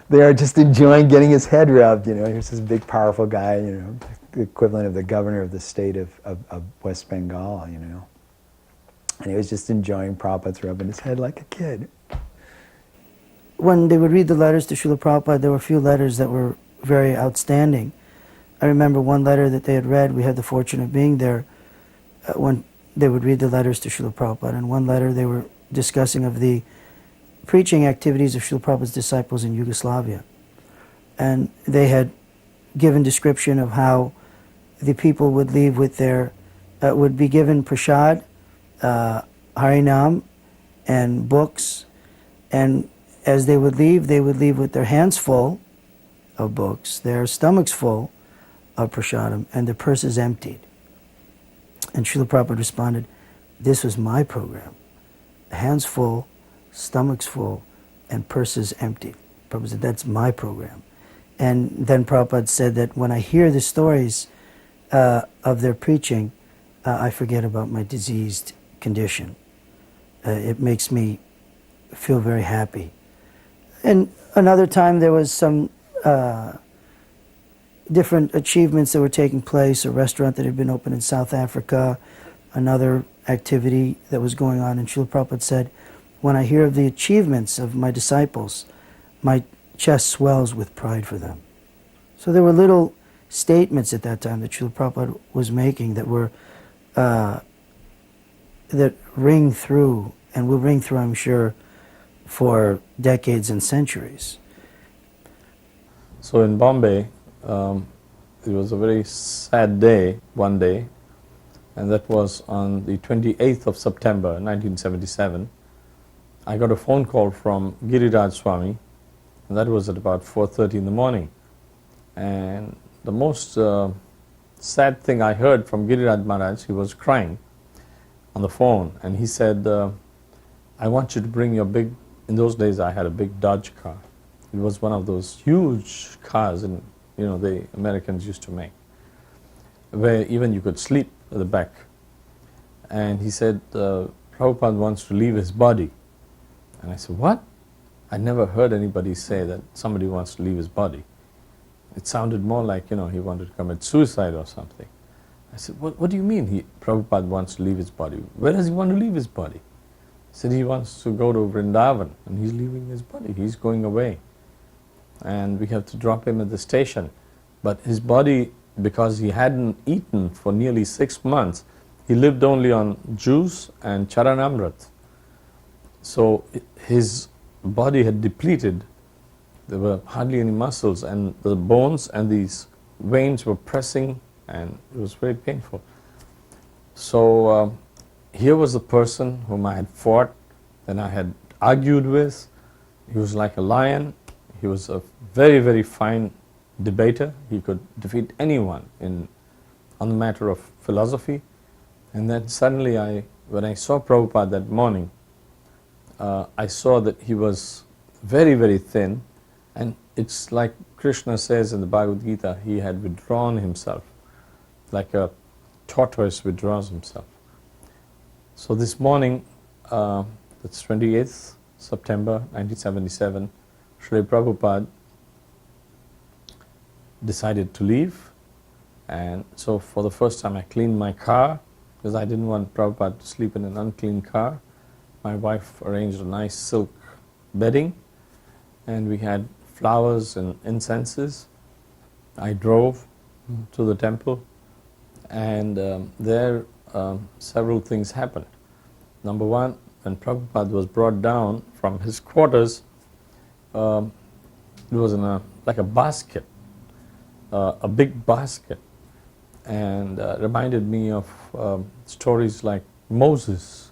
there just enjoying getting his head rubbed, you know. He was this big, powerful guy, you know, the equivalent of the governor of the state of West Bengal, you know. And he was just enjoying Prabhupada's rubbing his head like a kid. When they would read the letters to Srila Prabhupada, there were a few letters that were very outstanding. I remember one letter that they had read, we had the fortune of being there, when they would read the letters to Srila Prabhupada. And one letter they were discussing of the preaching activities of Srila Prabhupada's disciples in Yugoslavia. And they had given description of how the people would leave with their, would be given prasad, harinam, and books, and as they would leave with their hands full of books, their stomachs full of prasadam, and their purses emptied. And Srila Prabhupada responded, "This was my program. Hands full, stomachs full, and purses emptied." Prabhupada said, "That's my program." And then Prabhupada said that when I hear the stories of their preaching, I forget about my diseased condition. It makes me feel very happy. And another time there was some different achievements that were taking place, a restaurant that had been opened in South Africa, another activity that was going on, and Srila Prabhupada said, "When I hear of the achievements of my disciples, my chest swells with pride for them." So there were little statements at that time that Srila Prabhupada was making that were that ring through, and will ring through, I'm sure, for decades and centuries. So in Bombay, it was a very sad day, one day, and that was on the 28th of September, 1977. I got a phone call from Giriraj Swami, and that was at about 4:30 in the morning. And the most sad thing I heard from Giriraj Maharaj, he was crying on the phone, and he said, "I want you to bring your big," in those days I had a big Dodge car. It was one of those huge cars, and the Americans used to make, where even you could sleep at the back. And he said, Prabhupada wants to leave his body. And I said, what? I never heard anybody say that somebody wants to leave his body. It sounded more like, he wanted to commit suicide or something. I said, what do you mean Prabhupada wants to leave his body? Where does he want to leave his body? He said he wants to go to Vrindavan, and he's leaving his body. He's going away. And we have to drop him at the station. But his body, because he hadn't eaten for nearly 6 months, he lived only on juice and charanamrit. So his body had depleted. There were hardly any muscles, and the bones and these veins were pressing, and it was very painful. So here was the person whom I had fought, and I had argued with. He was like a lion. He was a very, very fine debater. He could defeat anyone on the matter of philosophy. And then suddenly, when I saw Prabhupada that morning, I saw that he was very, very thin, and it's like Krishna says in the Bhagavad Gita, he had withdrawn himself, like a tortoise withdraws himself. So this morning, that's 28th September 1977, Srila Prabhupada decided to leave, and so for the first time I cleaned my car, because I didn't want Prabhupada to sleep in an unclean car. My wife arranged a nice silk bedding, and we had flowers and incenses. I drove to the temple, and there several things happened. Number one, when Prabhupada was brought down from his quarters, it was in like a basket, a big basket, and reminded me of stories like Moses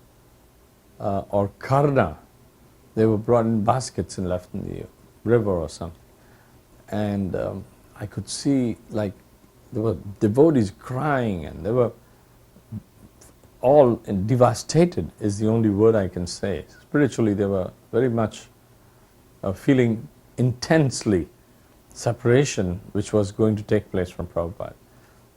or Karna. They were brought in baskets and left in the river or something. And I could see, like, there were devotees crying, and they were all devastated is the only word I can say. Spiritually, they were very much feeling intensely separation which was going to take place from Prabhupada.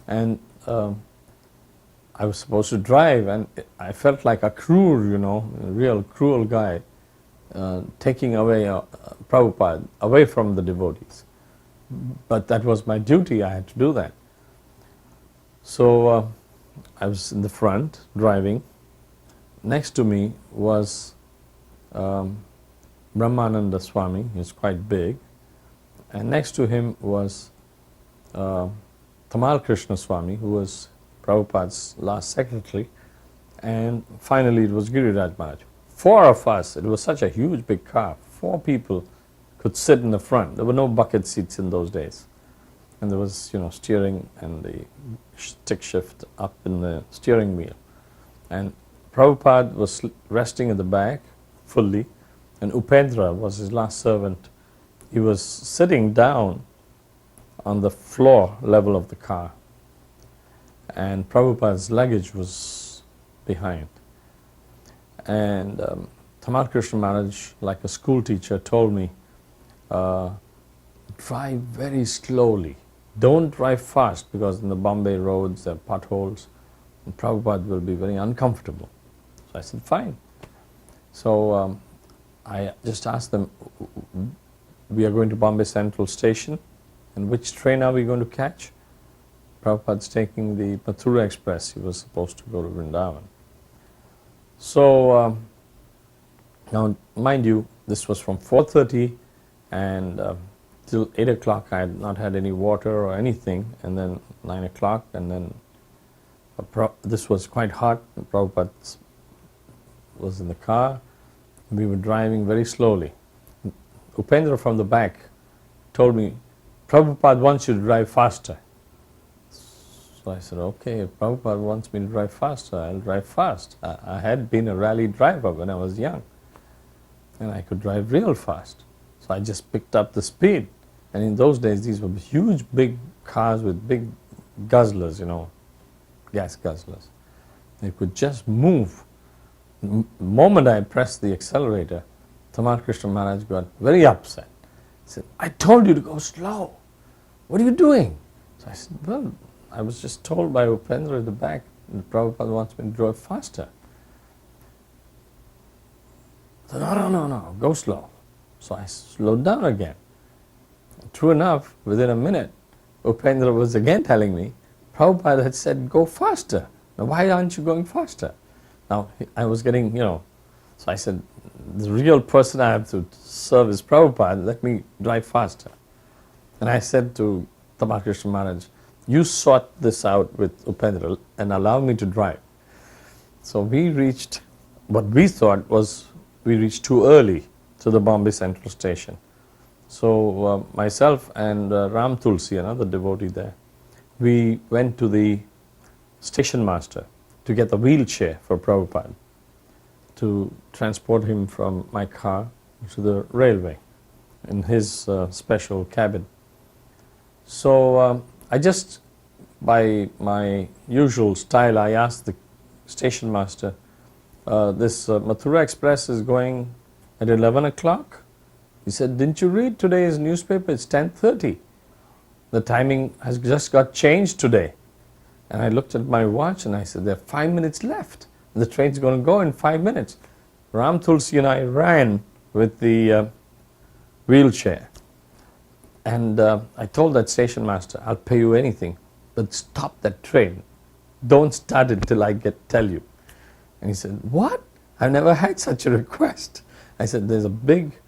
And I was supposed to drive, and I felt like a cruel, a real cruel guy, taking away Prabhupada away from the devotees. But that was my duty, I had to do that. So I was in the front, driving. Next to me was Brahmananda Swami, he was quite big. And next to him was Tamal Krishna Swami, who was Prabhupada's last secretary. And finally it was Giriraj Maharaj. 4 of us, it was such a huge big car, 4 people could sit in the front. There were no bucket seats in those days. And there was, steering and the stick shift up in the steering wheel. And Prabhupada was resting at the back fully, and Upendra was his last servant. He was sitting down on the floor level of the car, and Prabhupada's luggage was behind. And Tamal Krishna Maharaj, like a school teacher, told me, drive very slowly. Don't drive fast, because in the Bombay roads there are potholes, and Prabhupada will be very uncomfortable. So I said, fine. So I just asked them, we are going to Bombay Central Station, and which train are we going to catch? Prabhupada's taking the Mathura Express. He was supposed to go to Vrindavan. So now, mind you, this was from 4:30 and till 8 o'clock I had not had any water or anything, and then 9 o'clock, and then this was quite hot. Prabhupada was in the car. We were driving very slowly. Upendra from the back told me, Prabhupada wants you to drive faster. So I said, okay, if Prabhupada wants me to drive faster, I'll drive fast. I had been a rally driver when I was young, and I could drive real fast. So I just picked up the speed. And in those days, these were huge, big cars with big guzzlers, gas guzzlers. They could just move. The moment I pressed the accelerator, Tamal Krishna Maharaj got very upset. He said, I told you to go slow. what are you doing? So I said, well, I was just told by Upendra at the back that Prabhupada wants me to drive faster. So no, go slow. So I slowed down again. True enough, within a minute, Upendra was again telling me, Prabhupada had said, go faster. Now why aren't you going faster? Now I was getting, so I said, the real person I have to serve is Prabhupada, let me drive faster. And I said to Tamal Krishna Maharaj, you sort this out with Upendra and allow me to drive. So we reached, what we thought was, we reached too early to the Bombay Central Station. So myself and Ram Tulsi, another devotee there, we went to the station master to get the wheelchair for Prabhupada, to transport him from my car to the railway in his special cabin. So I just, by my usual style, I asked the station master, this Mathura Express is going at 11 o'clock. He said, didn't you read today's newspaper? It's 10:30. The timing has just got changed today. And I looked at my watch and I said, there are 5 minutes left. The train's going to go in 5 minutes. Ram Tulsi and I ran with the wheelchair. And I told that station master, I'll pay you anything, but stop that train. Don't start it till I tell you. And he said, what? I've never had such a request. I said, there's a big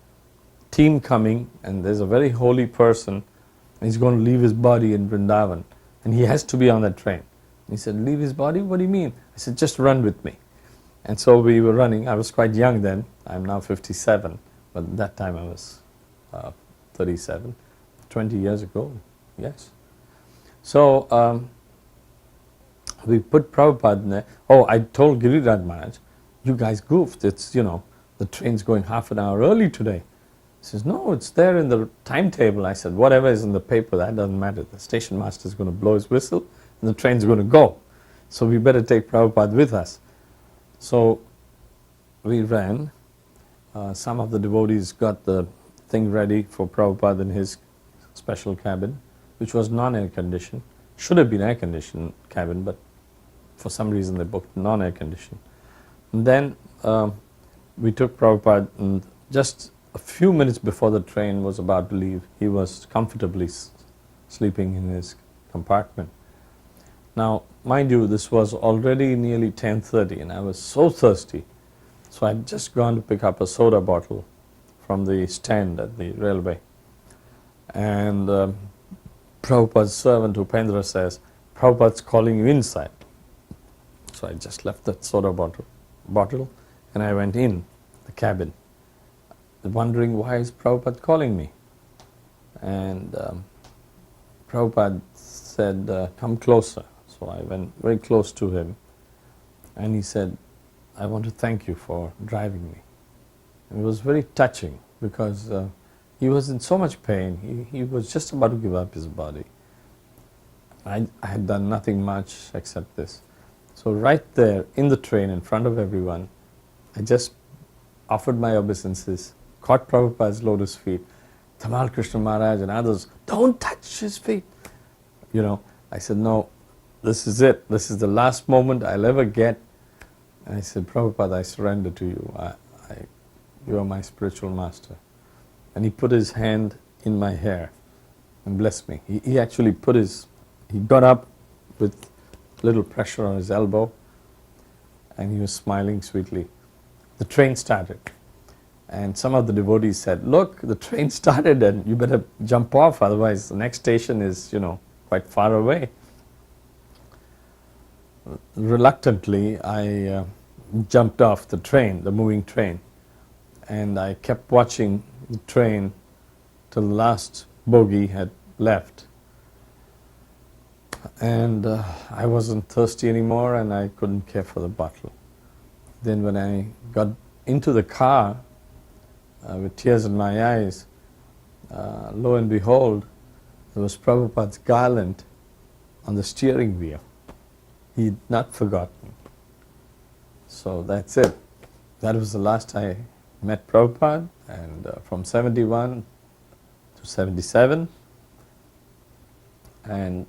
team coming and there's a very holy person and he's going to leave his body in Vrindavan and he has to be on that train. He said, leave his body? What do you mean? I said, just run with me. And so we were running. I was quite young then. I'm now 57, but at that time I was 37, 20 years ago, yes. So we put Prabhupada in there. Oh, I told Giriraj Maharaj, you guys goofed. It's, the train's going half an hour early today. He says, no, it's there in the timetable. I said, whatever is in the paper, that doesn't matter. The station master is going to blow his whistle and the train's going to go. So we better take Prabhupada with us. So we ran. Some of the devotees got the thing ready for Prabhupada in his special cabin, which was non-air conditioned. Should have been air conditioned cabin, but for some reason they booked non-air conditioned. And then we took Prabhupada, and just a few minutes before the train was about to leave, he was comfortably sleeping in his compartment. Now, mind you, this was already nearly 10:30 and I was so thirsty. So I had just gone to pick up a soda bottle from the stand at the railway. And Prabhupada's servant Upendra says, Prabhupada's calling you inside. So I just left that soda bottle and I went in the cabin, wondering why is Prabhupada calling me. And Prabhupada said, come closer. So I went very close to him and he said, I want to thank you for driving me. And it was very touching because he was in so much pain. He was just about to give up his body. I had done nothing much except this. So right there in the train in front of everyone, I just offered my obeisances, caught Prabhupada's lotus feet. Tamal Krishna Maharaj and others, don't touch his feet. I said, no, this is it. This is the last moment I'll ever get. And I said, Prabhupada, I surrender to you. You are my spiritual master. And he put his hand in my hair and blessed me. He actually he got up with little pressure on his elbow and he was smiling sweetly. The train started. And some of the devotees said, look, the train started and you better jump off, otherwise the next station is, quite far away. Reluctantly, I jumped off the train, the moving train, and I kept watching the train till the last bogie had left. And I wasn't thirsty anymore and I couldn't care for the bottle. Then when I got into the car with tears in my eyes, lo and behold, there was Prabhupada's garland on the steering wheel. He'd not forgotten. So that's it. That was the last I met Prabhupada, and from 71 to 77, And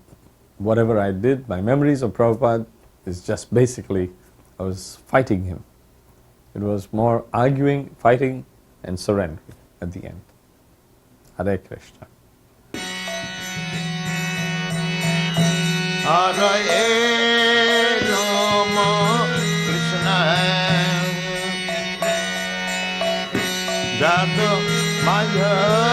whatever I did, my memories of Prabhupada is just basically, I was fighting him. It was more arguing, fighting, and surrendering at the end. Hare Krishna. Hare Rama Krishna Jata Maya